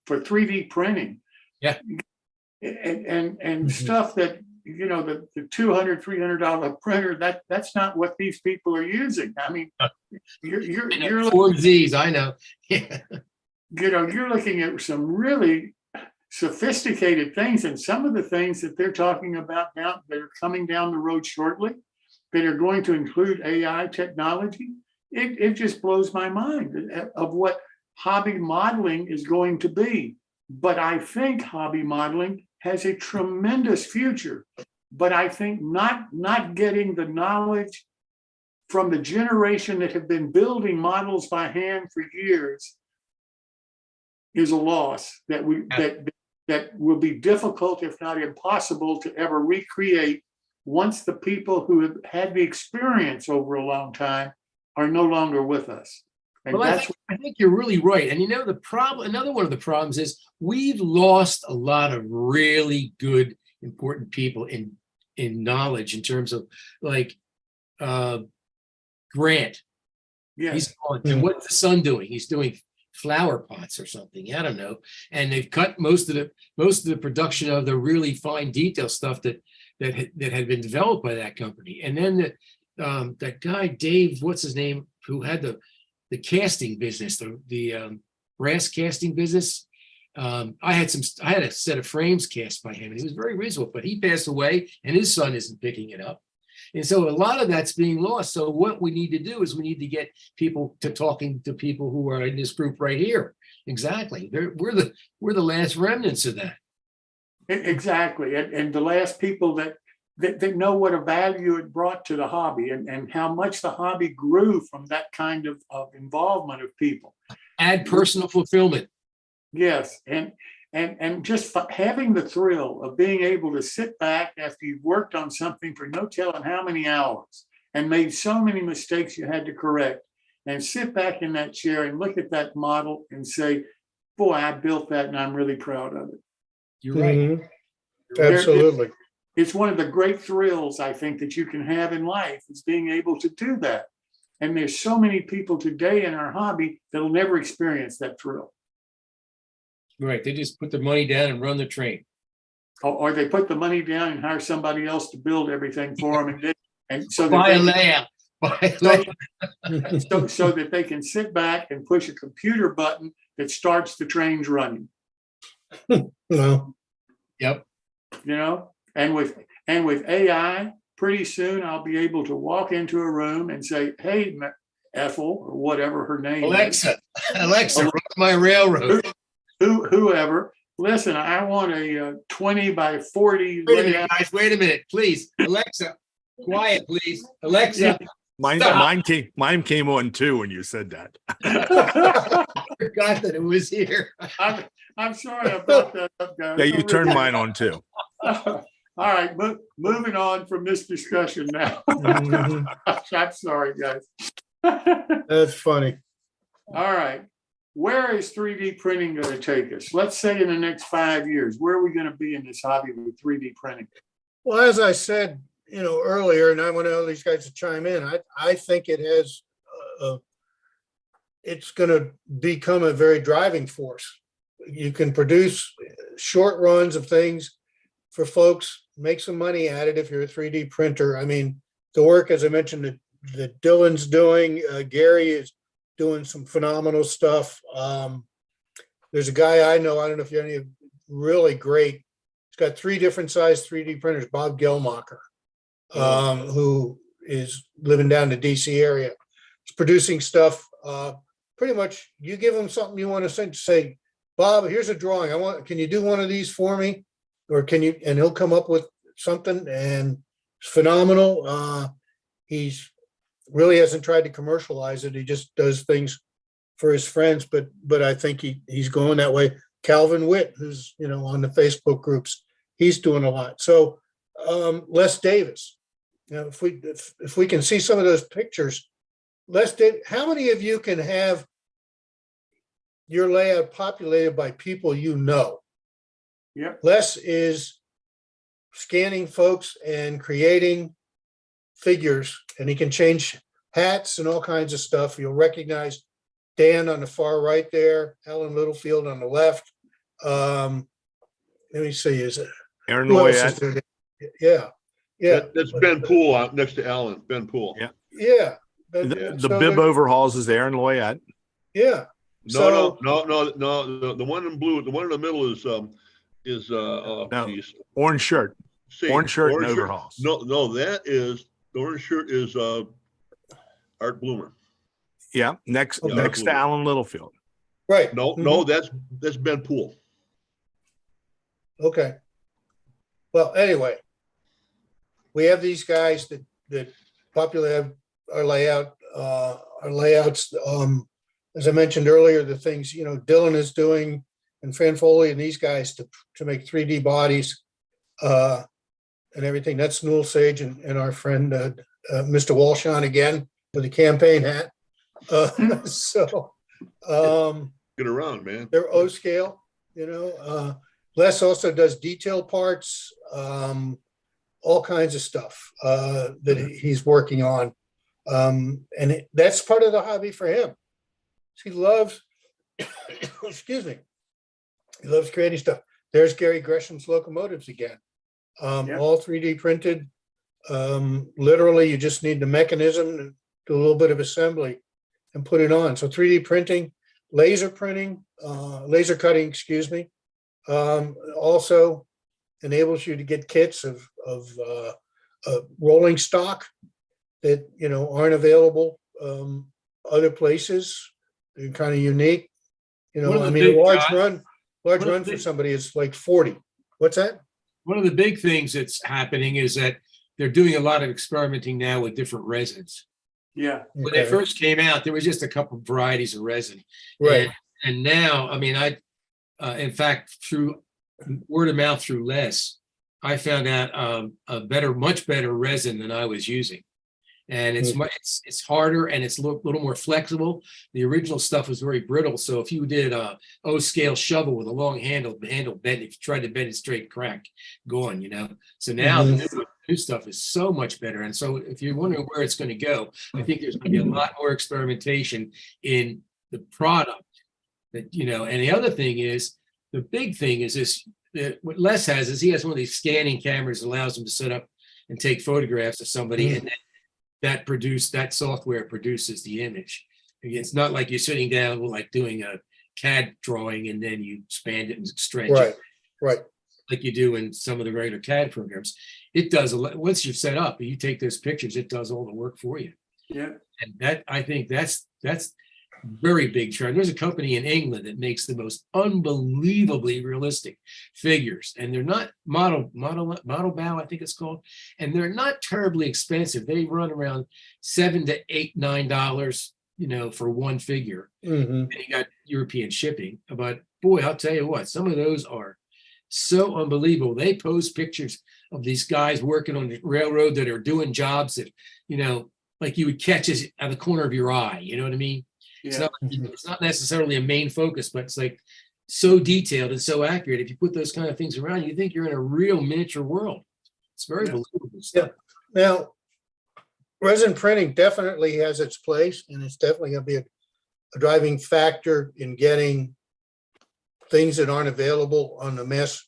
for 3D printing. Yeah. And stuff that, you know, the $200, $300 printer, that's not what these people are using. I mean, you're four Z's, I know. Yeah. You know, you're looking at some really sophisticated things, and some of the things that they're talking about now that are coming down the road shortly that are going to include AI technology. It just blows my mind of what hobby modeling is going to be. But I think hobby modeling has a tremendous future. But I think not getting the knowledge from the generation that have been building models by hand for years is a loss that will be difficult, if not impossible, to ever recreate once the people who have had the experience over a long time are no longer with us. And well, I think you're really right. And you know, another one of the problems is we've lost a lot of really good, important people in knowledge in terms of like Grant. yes. And what's the son doing? He's doing flower pots or something. I don't know. And they've cut most of the production of the really fine detail stuff that had been developed by that company. And then that guy Dave, what's his name, who had the casting business, the brass casting business. I had a set of frames cast by him, and he was very reasonable, but he passed away, and his son isn't picking it up. And so a lot of that's being lost. So what we need to do is we need to get people to talking to people who are in this group right here. Exactly. We're the last remnants of that. Exactly. And the last people that know what a value it brought to the hobby and how much the hobby grew from that kind of involvement of people. Add personal fulfillment. Yes. And just having the thrill of being able to sit back after you've worked on something for no telling how many hours and made so many mistakes you had to correct, and sit back in that chair and look at that model and say, boy, I built that and I'm really proud of it. You're right. Mm-hmm. Absolutely. It's one of the great thrills, I think, that you can have in life, is being able to do that. And there's so many people today in our hobby that'll never experience that thrill. Right. They just put the money down and run the train. Or they put the money down and hire somebody else to build everything for them. And so Buy a lamp. So that they can sit back and push a computer button that starts the trains running. Well, yep. You know, and with AI, pretty soon I'll be able to walk into a room and say, hey, Ethel, or whatever her name Alexa, run my railroad. Whoever, listen, I want a 20 by 40. Wait a minute, guys, wait a minute, please. Alexa, quiet, please. Alexa. Mine came on too when you said that. I forgot that it was here. I'm sorry about that, guys. Yeah, you turned mine on too. All right, moving on from this discussion now. I'm sorry, guys. that's funny. All right. Where is 3D printing going to take us? Let's say in the next 5 years, where are we going to be in this hobby with 3D printing? Well, as I said, earlier, and I want all these guys to chime in, I think it has, it's going to become a very driving force. You can produce short runs of things for folks, make some money at it if you're a 3D printer. I mean, the work, as I mentioned, that Dylan's doing, Gary is doing some phenomenal stuff. There's a guy I know, I don't know if you know, really great. He's got 3 different size 3D printers, Bob Gelmacher, who is living down the DC area. He's producing stuff. Pretty much you give him something you want to send, say, Bob, here's a drawing. Can you do one of these for me? Or can you, and he'll come up with something, and it's phenomenal. He's really hasn't tried to commercialize it. He just does things for his friends, but I think he's going that way. Calvin Witt, who's, on the Facebook groups, he's doing a lot. So Les Davis, if we can see some of those pictures, Les Davis, how many of you can have your layout populated by people you know? Yep. Les is scanning folks and creating figures, and he can change hats and all kinds of stuff. You'll recognize Dan on the far right there, Alan Littlefield on the left. Let me see, is it Aaron who else is Loyat. there? Yeah. That's Ben Poole out next to Alan, Ben Poole. Yeah. Yeah. The bib overhauls is Aaron Loyat. Yeah. No. The one in blue, the one in the middle is geez. Orange shirt. See, Orange shirt and overhauls. No, that is the orange shirt is Art Bloomer. Yeah, next to Alan Littlefield. Right. No, that's Ben Poole. Okay. Well, anyway, we have these guys that populate our layout, our layouts. As I mentioned earlier, the things, Dylan is doing, and Fran Foley and these guys to make 3D bodies and everything. That's Newell Sage and our friend Mr. Walshon again with the campaign hat. So Get around, man. they're O scale, Les also does detail parts, all kinds of stuff that he's working on. And that's part of the hobby for him. He loves, excuse me, he loves creating stuff. There's Gary Gresham's locomotives again, all 3D printed. Literally, you just need the mechanism and do a little bit of assembly and put it on. So 3D printing, laser printing, laser cutting, excuse me, also enables you to get kits of rolling stock that aren't available other places. They're kind of unique. A large run for somebody is like 40. What's that? One of the big things that's happening is that they're doing a lot of experimenting now with different resins. Yeah. When they first came out, there was just a couple of varieties of resin. Right. And now, I mean, in fact, through word of mouth through Les, I found out a much better resin than I was using. And it's harder and it's a little more flexible. The original stuff was very brittle. So if you did a O-scale shovel with a long handle bent, if you tried to bend it straight, crack, gone, So now the new stuff is so much better. And so if you're wondering where it's going to go, I think there's going to be a lot more experimentation in the product. And the other thing is, the big thing is this, what Les has is he has one of these scanning cameras that allows him to set up and take photographs of somebody, and then that software produces the image. It's not like you're sitting down like doing a CAD drawing and then you expand it and stretch it. Right. Like you do in some of the regular CAD programs. It does once you've set up, you take those pictures, it does all the work for you. Yeah. And I think that's very big trend. There's a company in England that makes the most unbelievably realistic figures, and they're not model bow, I think it's called, and they're not terribly expensive. They run around $7 to $9, for one figure. And you got European shipping, but boy, I'll tell you what, some of those are so unbelievable. They post pictures of these guys working on the railroad that are doing jobs that, like you would catch as out of the corner of your eye. You know what I mean? Yeah. It's not necessarily a main focus, but it's like so detailed and so accurate. If you put those kind of things around, you think you're in a real miniature world. It's very Yeah. believable stuff. Now, resin printing definitely has its place, and it's definitely going to be a driving factor in getting things that aren't available on the mass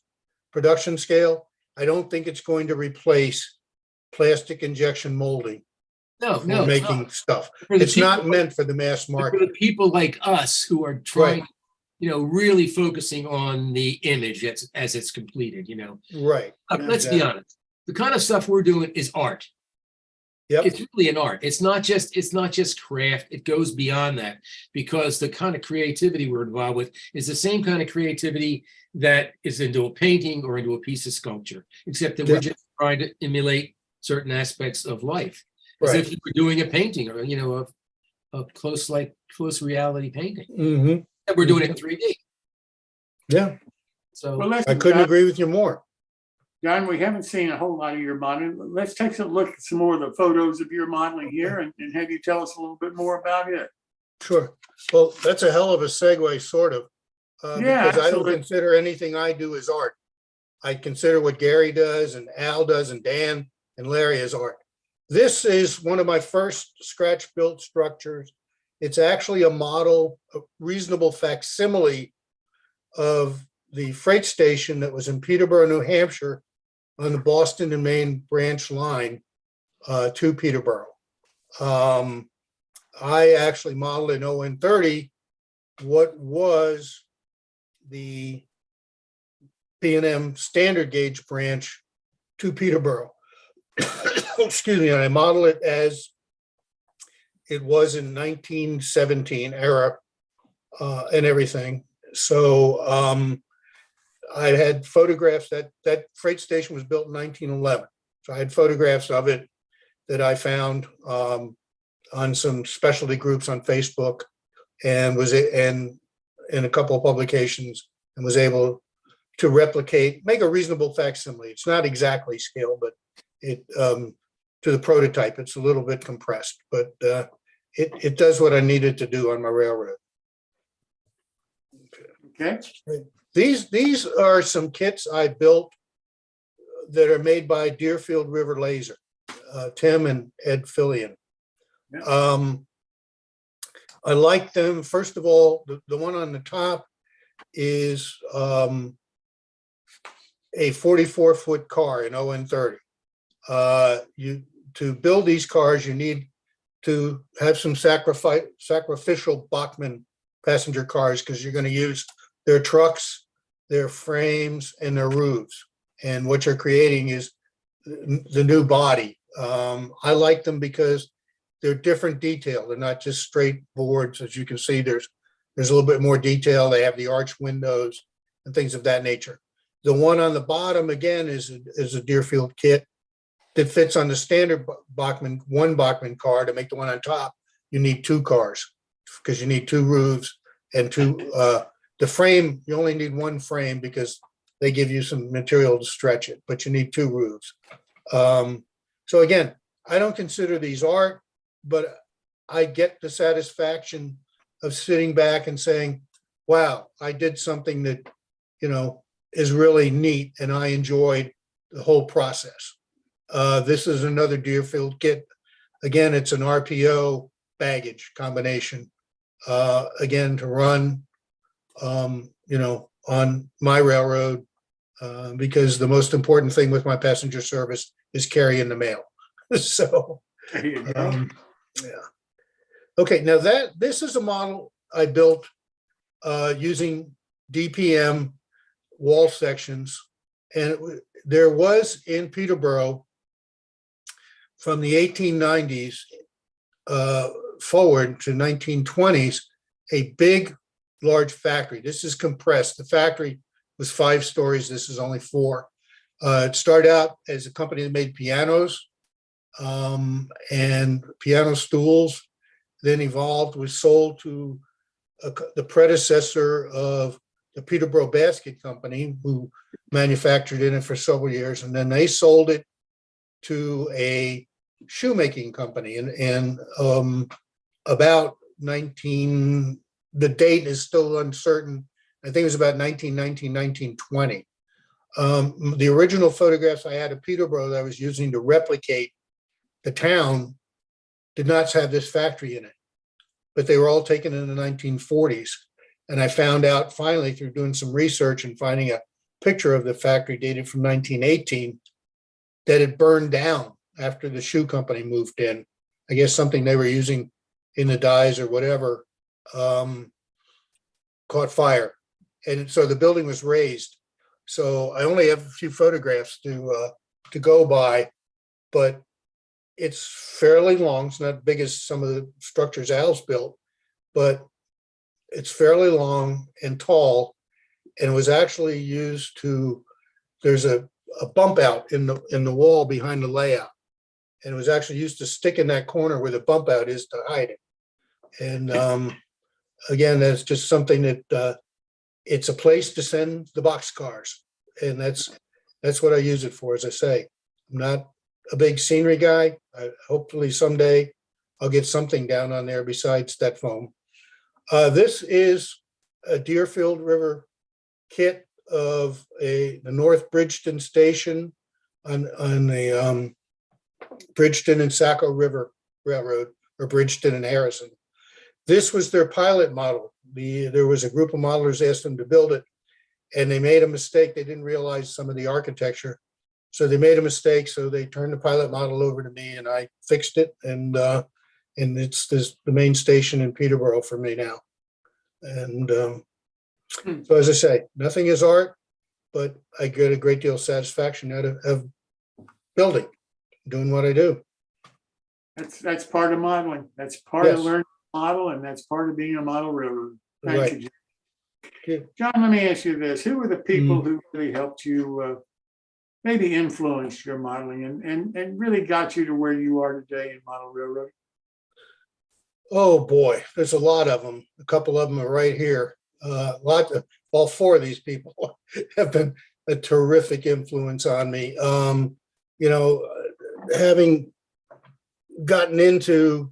production scale. I don't think it's going to replace plastic injection molding No, for no, making stuff. For the It's not people- meant for the mass for market. the people like us who are trying, Right. really focusing on the image as it's completed, Right. Look, let's be Exactly. honest. The kind of stuff we're doing is art. Yep. It's really an art. It's not just craft. It goes beyond that, because the kind of creativity we're involved with is the same kind of creativity that is into a painting or into a piece of sculpture, except that Yeah. we're just trying to emulate certain aspects of life, as Right. if you were doing a painting or a close reality painting. Hmm. And we're doing it in 3D. Yeah, So Well, I listen, couldn't John, agree with you more. John, we haven't seen a whole lot of your modeling. Let's take a look at some more of the photos of your modeling here and have you tell us a little bit more about it. Sure. Well, that's a hell of a segue, sort of, Yeah, because I don't absolutely. consider anything I do as art. I consider what Gary does and Al does and Dan and Larry as art. This is one of my first scratch-built structures. It's actually a model, a reasonable facsimile of the freight station that was in Peterborough, New Hampshire, on the Boston and Maine branch line to Peterborough. I actually modeled in ON30 what was the P&M standard gauge branch to Peterborough. Excuse me, and I modeled it as it was in 1917 era and everything. So I had photographs that freight station was built in 1911. So I had photographs of it that I found on some specialty groups on Facebook, and in a couple of publications, and was able to make a reasonable facsimile. It's not exactly scale, but it to the prototype, it's a little bit compressed, but it does what I needed to do on my railroad. Okay. These are some kits I built that are made by Deerfield River Laser, Tim and Ed Fillion. Yeah. I like them. First of all, the one on the top is a 44-foot car in ON30. To build these cars, you need to have some sacrificial Bachmann passenger cars, because you're going to use their trucks, their frames, and their roofs. And what you're creating is the new body. I like them because they're different detail. They're not just straight boards. As you can see, there's a little bit more detail. They have the arch windows and things of that nature. The one on the bottom, again, is a Deerfield kit that fits on the standard one Bachmann car. To make the one on top, you need two cars, because you need two roofs and the frame. You only need one frame because they give you some material to stretch it, but you need two roofs. So again, I don't consider these art, but I get the satisfaction of sitting back and saying, wow, I did something that, is really neat, and I enjoyed the whole process. This is another Deerfield kit. Again, it's an RPO baggage combination. Again, to run, on my railroad, because the most important thing with my passenger service is carrying the mail. So, There you go. yeah. Okay, now this is a model I built using DPM wall sections, and there was in Peterborough from the 1890s forward to 1920s a big, large factory. This is compressed. The factory was 5 stories. This is only 4. It started out as a company that made pianos and piano stools, then evolved, was sold to the predecessor of the Peterborough Basket Company, who manufactured in it for several years. And then they sold it to a shoemaking company. And about the date is still uncertain. I think it was about 1919, 1920. The original photographs I had of Peterborough that I was using to replicate the town did not have this factory in it, but they were all taken in the 1940s. And I found out finally through doing some research and finding a picture of the factory dated from 1918 that it burned down after the shoe company moved in. I guess something they were using in the dyes or whatever caught fire. And so the building was razed. So I only have a few photographs to go by, but it's fairly long. It's not big as some of the structures Al's built, but it's fairly long and tall, and was actually used to. There's a bump out in the wall behind the layout, and it was actually used to stick in that corner where the bump out is to hide it. And again, that's just something that it's a place to send the boxcars, and that's what I use it for. As I say, I'm not a big scenery guy. Hopefully someday I'll get something down on there besides that foam. This is a Deerfield River kit of the North Bridgeton station on the Bridgeton and Saco River Railroad, or Bridgeton and Harrison. This was their pilot model. There was a group of modelers asked them to build it, and they made a mistake. They didn't realize some of the architecture. So they made a mistake. So they turned the pilot model over to me, and I fixed it. And it's the main station in Peterborough for me now. And so as I say, nothing is art, but I get a great deal of satisfaction out of building, doing what I do. That's part of modeling. That's part of learning to model, and that's part of being a model railroad. Thank you, Jim. John, let me ask you this. Who were the people who really helped you, maybe influenced your modeling and really got you to where you are today in model railroad? Oh boy, there's a lot of them. A couple of them are right here. All four of these people have been a terrific influence on me. Having gotten into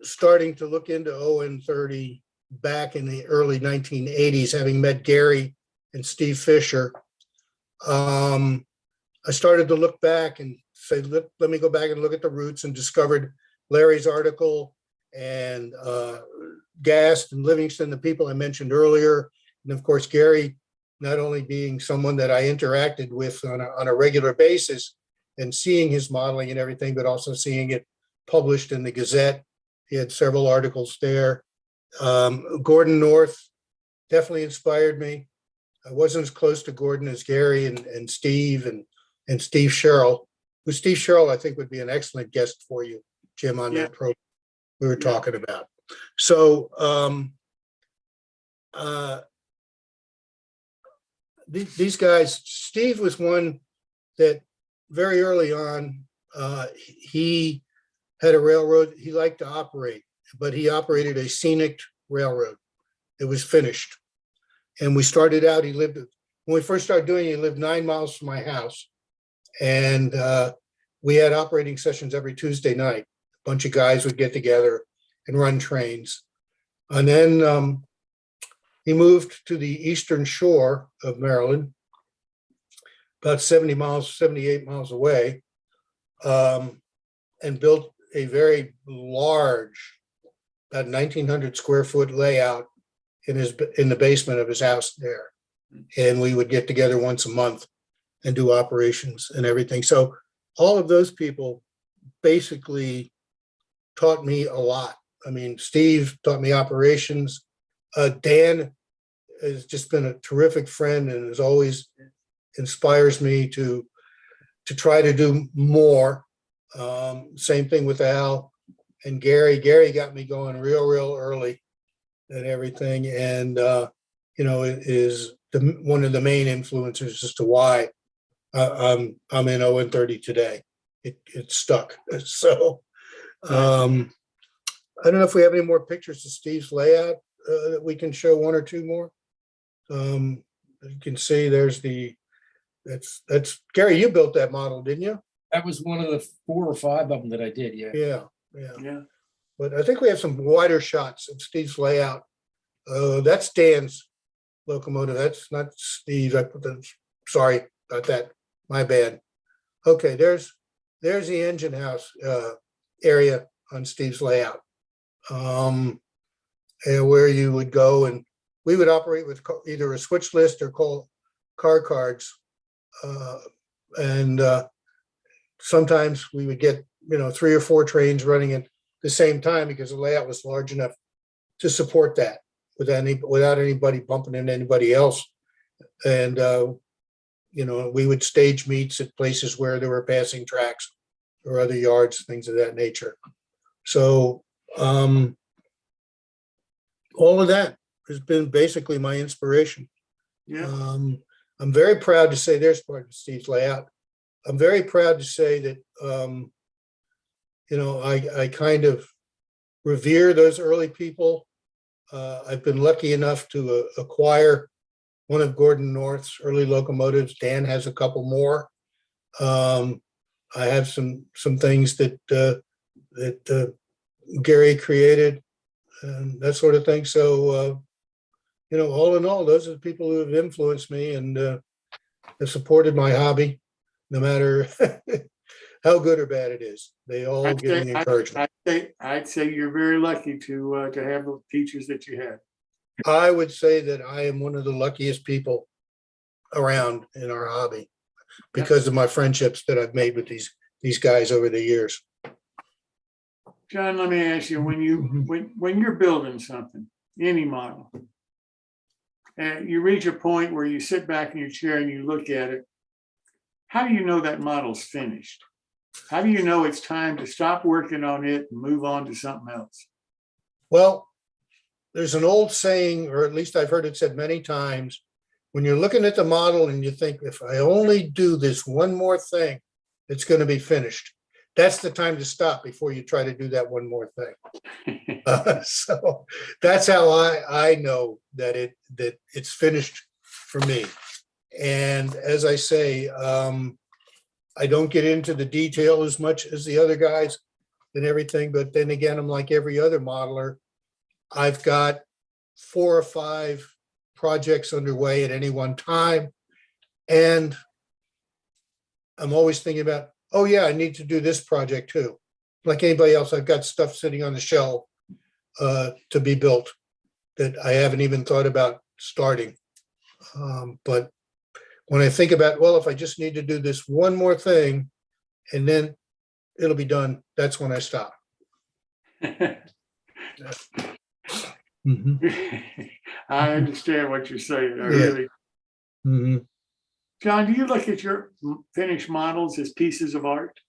starting to look into ON30 back in the early 1980s, having met Gary and Steve Fisher, I started to look back and say, let me go back and look at the roots, and discovered Larry's article and Gast and Livingston, the people I mentioned earlier. And of course, Gary, not only being someone that I interacted with on a regular basis and seeing his modeling and everything, but also seeing it published in the Gazette. He had several articles there. Gordon North definitely inspired me. I wasn't as close to Gordon as Gary and Steve and Steve Sherrill, who Steve Sherrill I think would be an excellent guest for you, Jim, on that program we were talking about. So these guys, Steve was one that very early on, he had a railroad he liked to operate, but he operated a scenic railroad. It was finished. And we started out, when we first started doing it, he lived 9 miles from my house. And we had operating sessions every Tuesday night. A bunch of guys would get together and run trains. And then he moved to the eastern shore of Maryland, about 78 miles away, and built a very large, about 1,900 square foot layout in the basement of his house there. And we would get together once a month and do operations and everything. So all of those people basically taught me a lot. I mean, Steve taught me operations. Dan has just been a terrific friend and has always inspires me to try to do more. Same thing with Al and Gary. Gary got me going real early and everything, and is one of the main influencers as to why I'm in ON30 today. It stuck. So I don't know if we have any more pictures of Steve's layout that we can show, one or two more. You can see there's that's Gary, you built that model, didn't you? That was one of the 4 or 5 of them that I did. Yeah. Yeah. But I think we have some wider shots of Steve's layout. That's Dan's locomotive. That's not Steve. I put the sorry about that. My bad. Okay, there's the engine house area on Steve's layout. And where you would go, and we would operate with either a switch list or call car cards. And sometimes we would get, 3 or 4 trains running at the same time because the layout was large enough to support that without anybody bumping into anybody else. And, we would stage meets at places where there were passing tracks or other yards, things of that nature. So all of that has been basically my inspiration. Yeah. I'm very proud to say there's part of Steve's layout. I'm very proud to say that, I kind of revere those early people. I've been lucky enough to acquire one of Gordon North's early locomotives. Dan has a couple more. I have some things that Gary created and that sort of thing. So, all in all, those are the people who have influenced me and have supported my hobby, no matter how good or bad it is. They all give me encouragement. I'd say you're very lucky to have the teachers that you had. I would say that I am one of the luckiest people around in our hobby because of my friendships that I've made with these guys over the years. John, let me ask you, when you're building something, any model, and you reach a point where you sit back in your chair and you look at it, how do you know that model's finished? How do you know it's time to stop working on it and move on to something else? Well, there's an old saying, or at least I've heard it said many times, when you're looking at the model and you think, if I only do this one more thing, it's going to be finished. That's the time to stop before you try to do that one more thing. So that's how I know that it's finished for me. And as I say, I don't get into the detail as much as the other guys and everything, but then again, I'm like every other modeler. I've got 4 or 5 projects underway at any one time. And I'm always thinking about, oh yeah, I need to do this project too. Like anybody else, I've got stuff sitting on the shelf to be built that I haven't even thought about starting. But when I think about, well, if I just need to do this one more thing and then it'll be done, that's when I stop. I understand what you're saying. Really. John, do you look at your finished models as pieces of art?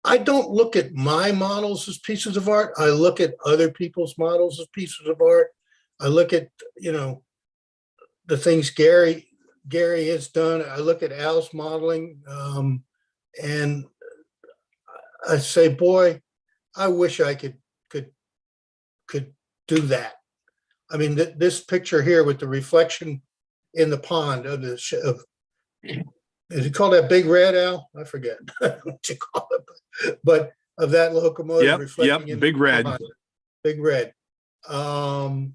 I don't look at my models as pieces of art. I look at other people's models as pieces of art. I look at, the things Gary has done. I look at Al's modeling, and I say, boy, I wish I could do that. I mean, this picture here with the reflection in the pond of is it called that Big Red, Al? I forget what you call it, but of that locomotive reflecting in Big Red. Pond, Big Red. And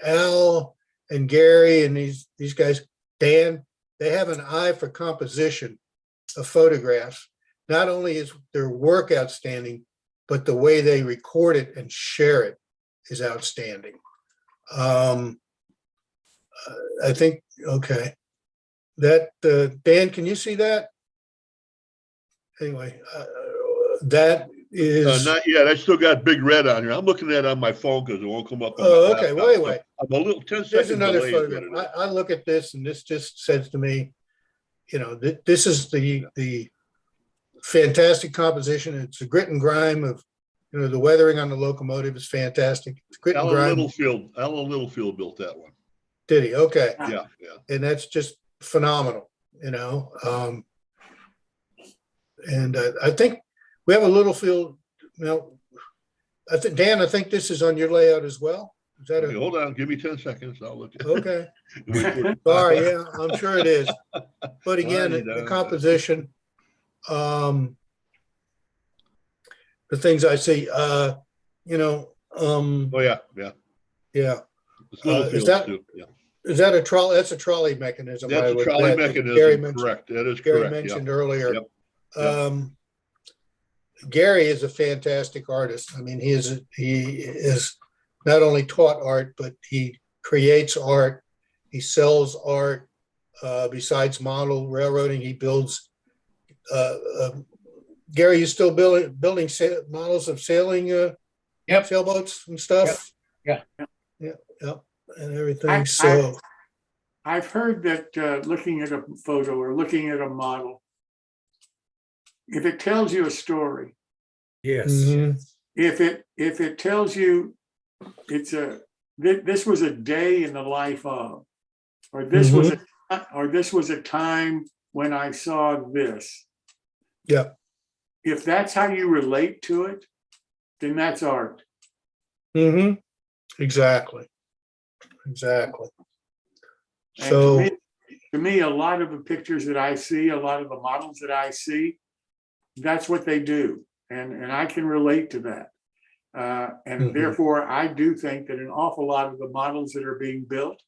Al and Gary and these guys, Dan, they have an eye for composition of photographs. Not only is their work outstanding, but the way they record it and share it is outstanding. I think, okay, that Dan, can you see that? Anyway, that is not yet. I still got Big Red on here. I'm looking at it on my phone because it won't come up. Oh, okay. Wait. I'm a little 10 seconds. There's another photograph. I look at this, and this just says to me, this is the fantastic composition. It's a grit and grime of, the weathering on the locomotive is fantastic. It's grit and grime. Alan Littlefield built that one. Did he? Okay. Yeah. And that's just phenomenal, and I think we have a Littlefield, I think, Dan, I think this is on your layout as well. Is that Okay, hold on, give me 10 seconds. I'll look at it. Okay. Sorry, yeah, I'm sure it is. But again, the composition, the things I see, oh yeah. Yeah. It's Littlefield too. Yeah. Is that a trolley? That's a trolley mechanism. That's I a would trolley bet, that Gary mechanism, mentioned. correct. That is Gary correct, yeah. mentioned earlier. Yep. Yep. Gary is a fantastic artist. I mean, he is not only taught art, but he creates art. He sells art. Besides model railroading, he builds. Gary, you still building models of sailing Yep. sailboats and stuff? Yeah. And everything. I've heard that looking at a photo or looking at a model, if it tells you a story, Yes. Mhm. if it tells you this was a day in the life of, or this was a time when I saw this. Yeah. If that's how you relate to it, then that's art. Exactly. And So to me, a lot of the pictures that I see, a lot of the models that I see, that's what they do. And I can relate to that. And therefore, I do think that an awful lot of the models that are being built,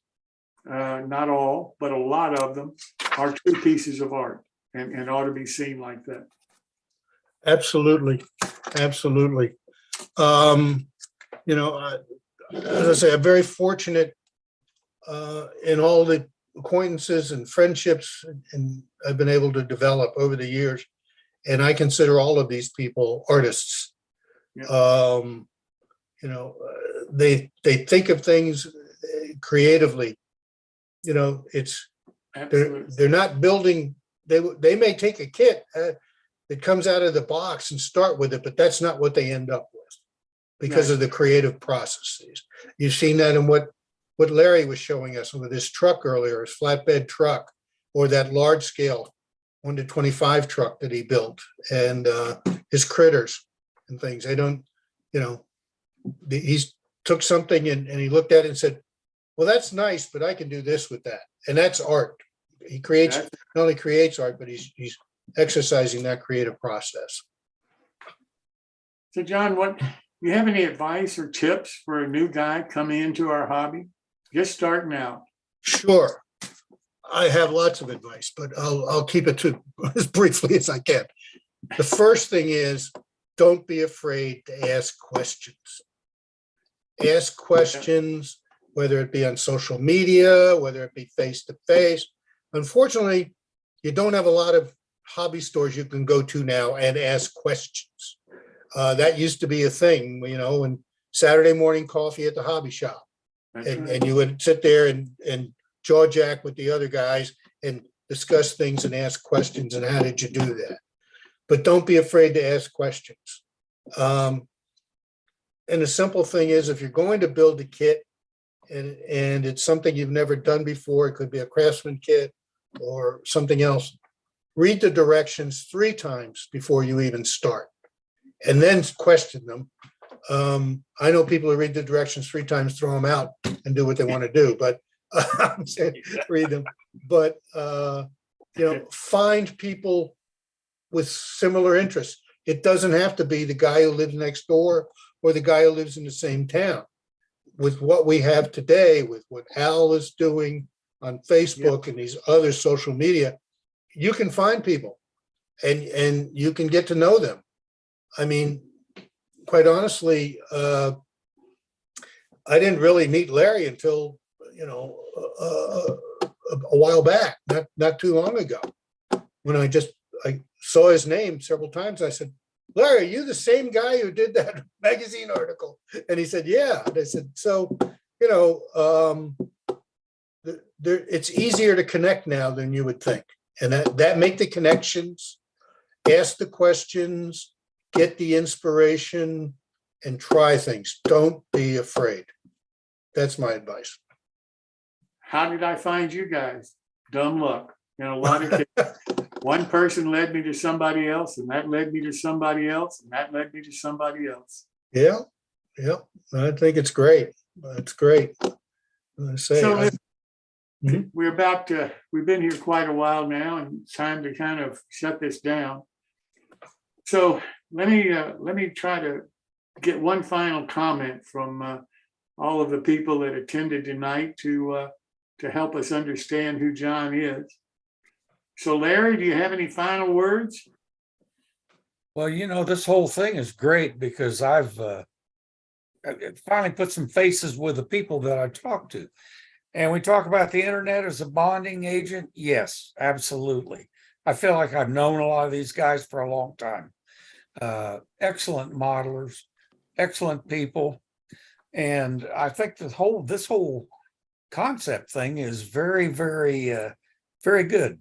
not all, but a lot of them are true pieces of art and ought to be seen like that. absolutely. You know, as I say, I'm very fortunate in all the acquaintances and friendships and I've been able to develop over the years. And I consider all of these people artists. Yeah. You know, they think of things creatively. You know, they're not building. They may take a kit that comes out of the box and start with it, but that's not what they end up with because of the creative processes. You've seen that in what Larry was showing us with his truck earlier, his flatbed truck, or that large scale 1-25 truck that he built, and his critters and things. They don't, you know, he's took something and he looked at it and said, well, that's nice, but I can do this with that. And that's art. He creates, not only creates art, but he's exercising that creative process. So John, you have any advice or tips for a new guy coming into our hobby? Just starting out. Sure. I have lots of advice, but I'll keep it to as briefly as I can. The first thing is, don't be afraid to ask questions. Ask questions, whether it be on social media, whether it be face-to-face. Unfortunately, you don't have a lot of hobby stores you can go to now and ask questions. That used to be a thing, you know, and Saturday morning coffee at the hobby shop. And you would sit there and jaw jack with the other guys and discuss things and ask questions and how did you do that? But don't be afraid to ask questions. And the simple thing is, if you're going to build a kit and it's something you've never done before, it could be a Craftsman kit or something else, read the directions 3 times before you even start and then question them. I know people who read the directions 3 times, throw them out and do what they want to do, but I'm saying read them. But, you know, find people with similar interests. It doesn't have to be the guy who lives next door or the guy who lives in the same town. With what we have today, with what Al is doing on Facebook and these other social media, you can find people and you can get to know them. I mean, quite honestly, I didn't really meet Larry until, you know, a while back, not too long ago, when I saw his name several times. I said, Larry, are you the same guy who did that magazine article? And he said, yeah. And I said, so, you know, it's easier to connect now than you would think. And that make the connections, ask the questions, get the inspiration, and try things. Don't be afraid. That's my advice. How did I find you guys? Dumb luck. In a lot of cases, one person led me to somebody else, and that led me to somebody else, and that led me to somebody else. Yeah. I think it's great. It's great. So we've been here quite a while now, and it's time to kind of shut this down. So let me try to get one final comment from all of the people that attended tonight to to help us understand who John is. So Larry, do you have any final words? Well, this whole thing is great because I've finally put some faces with the people that I talk to. And we talk about the internet as a bonding agent. Yes, absolutely. I feel like I've known a lot of these guys for a long time. Excellent modelers, excellent people. And I think this whole concept thing is very, very, very good.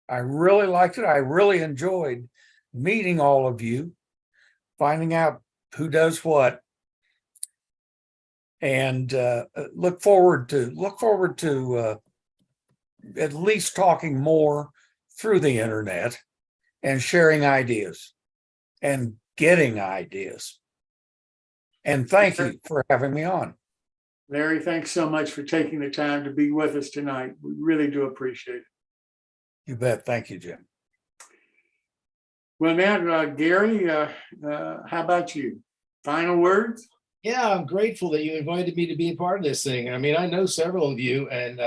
I really liked it. I really enjoyed meeting all of you, finding out who does what, and look forward to at least talking more through the internet and sharing ideas and getting ideas. And thank you for having me on. Larry, thanks so much for taking the time to be with us tonight. We really do appreciate it. You bet. Thank you, Jim. Well, now, Gary, how about you? Final words? Yeah, I'm grateful that you invited me to be a part of this thing. I mean, I know several of you, and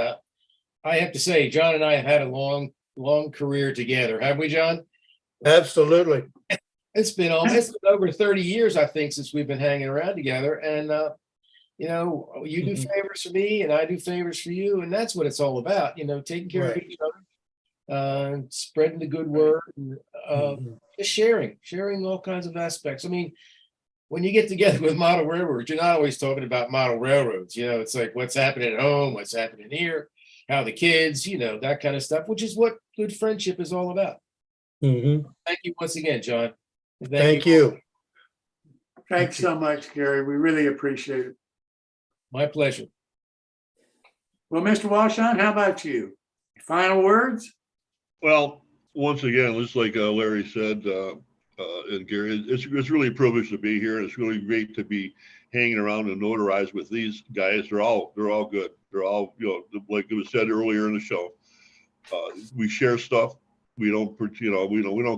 I have to say, John and I have had a long career together. Have we, John? Absolutely. It's been over 30 years, I think, since we've been hanging around together. And, you do favors for me and I do favors for you. And that's what it's all about, taking care of each other, spreading the good word, and just sharing all kinds of aspects. I mean, when you get together with model railroads, you're not always talking about model railroads. It's like what's happening at home, what's happening here, how the kids, that kind of stuff, which is what good friendship is all about. Mm-hmm. Thank you once again, John. Thank you. Thanks so much, Gary. We really appreciate it. My pleasure. Well, Mr. Wallenchalk, how about you? Final words? Well, once again, just like Larry said, and Gary, it's really a privilege to be here, and it's really great to be hanging around and notarized with these guys. They're all good. They're all, like it was said earlier in the show. We share stuff. We don't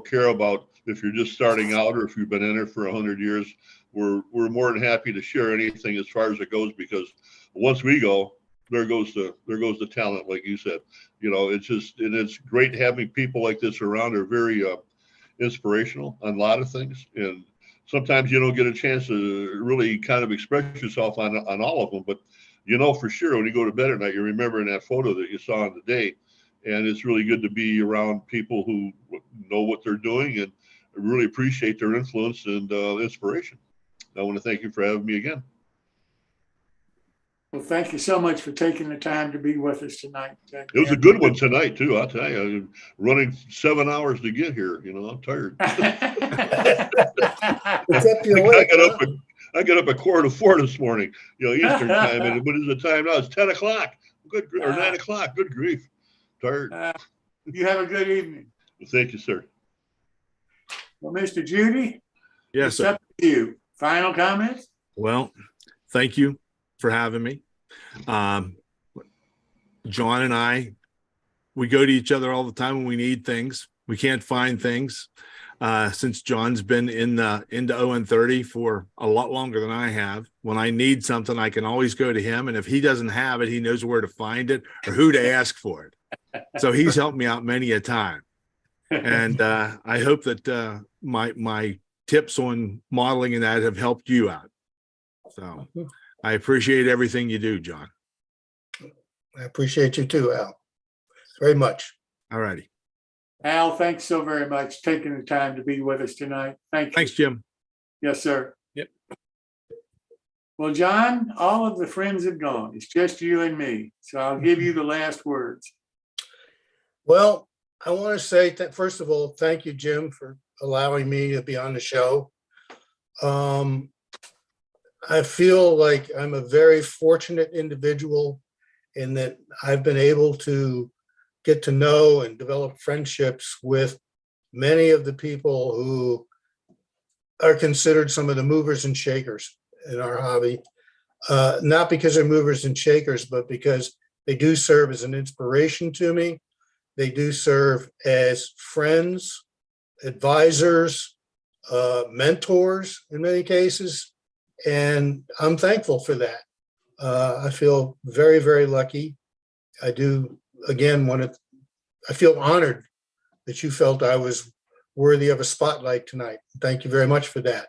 care about if you're just starting out or if you've been in it for 100 years. We're more than happy to share anything as far as it goes, because once we go, there goes the talent, like you said. It's great having people like this around. They're very inspirational on a lot of things, and sometimes you don't get a chance to really kind of express yourself on all of them, but for sure when you go to bed at night, you're remembering that photo that you saw on the day. And it's really good to be around people who know what they're doing and really appreciate their influence and inspiration. I want to thank you for having me again. Well, thank you so much for taking the time to be with us tonight. It was a good one tonight, too. I'll tell you, running 7 hours to get here. I'm tired. I got up at 3:45 this morning, Eastern time. And what is the time now? It's 10 o'clock. Or 9 o'clock. Good grief. Tired. You have a good evening. Thank you, sir. Well, Mr. Judy. Yes, it's sir. up to you. Final comments? Well, thank you for having me. John and I, we go to each other all the time when we need things. We can't find things. Since John's been into ON30 for a lot longer than I have, when I need something, I can always go to him. And if he doesn't have it, he knows where to find it or who to ask for it. So he's helped me out many a time. And I hope that my tips on modeling and that have helped you out. So I appreciate everything you do, John. I appreciate you too, Al. Very much. All righty. Al, thanks so very much for taking the time to be with us tonight. Thank you. Thanks, Jim. Yes, sir. Yep. Well, John, all of the friends have gone. It's just you and me. So I'll give you the last words. Well, I want to say that, first of all, thank you, Jim, for allowing me to be on the show. I feel like I'm a very fortunate individual in that I've been able to get to know and develop friendships with many of the people who are considered some of the movers and shakers in our hobby. Not because they're movers and shakers, but because they do serve as an inspiration to me. They do serve as friends, advisors, mentors in many cases. And I'm thankful for that. I feel very, very lucky. I do, again, I feel honored that you felt I was worthy of a spotlight tonight. Thank you very much for that.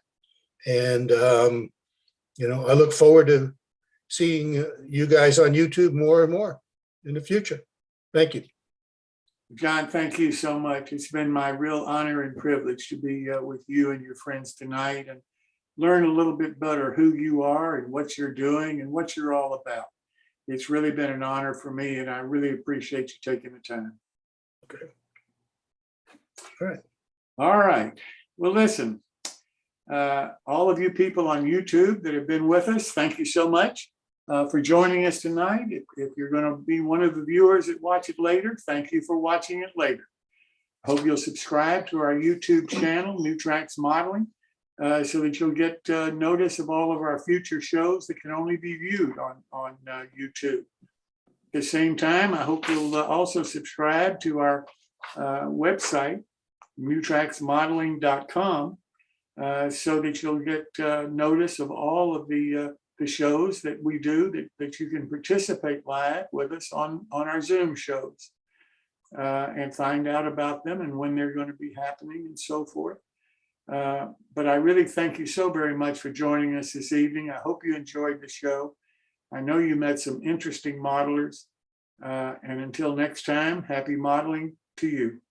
And, I look forward to seeing you guys on YouTube more and more in the future. Thank you. John, thank you so much. It's been my real honor and privilege to be with you and your friends tonight and learn a little bit better who you are and what you're doing and what you're all about. It's really been an honor for me, and I really appreciate you taking the time. Okay. All right. All right. Well, listen, all of you people on YouTube that have been with us, thank you so much for joining us tonight. If you're going to be one of the viewers that watch it later, thank you for watching it later. Hope you'll subscribe to our YouTube channel, New Tracks Modeling, so that you'll get notice of all of our future shows that can only be viewed on YouTube. At the same time, I hope you'll also subscribe to our website, newtracksmodeling.com, so that you'll get notice of all of the shows that we do, that you can participate live with us on our Zoom shows and find out about them and when they're going to be happening and so forth. But I really thank you so very much for joining us this evening. I hope you enjoyed the show. I know you met some interesting modelers. And until next time, happy modeling to you.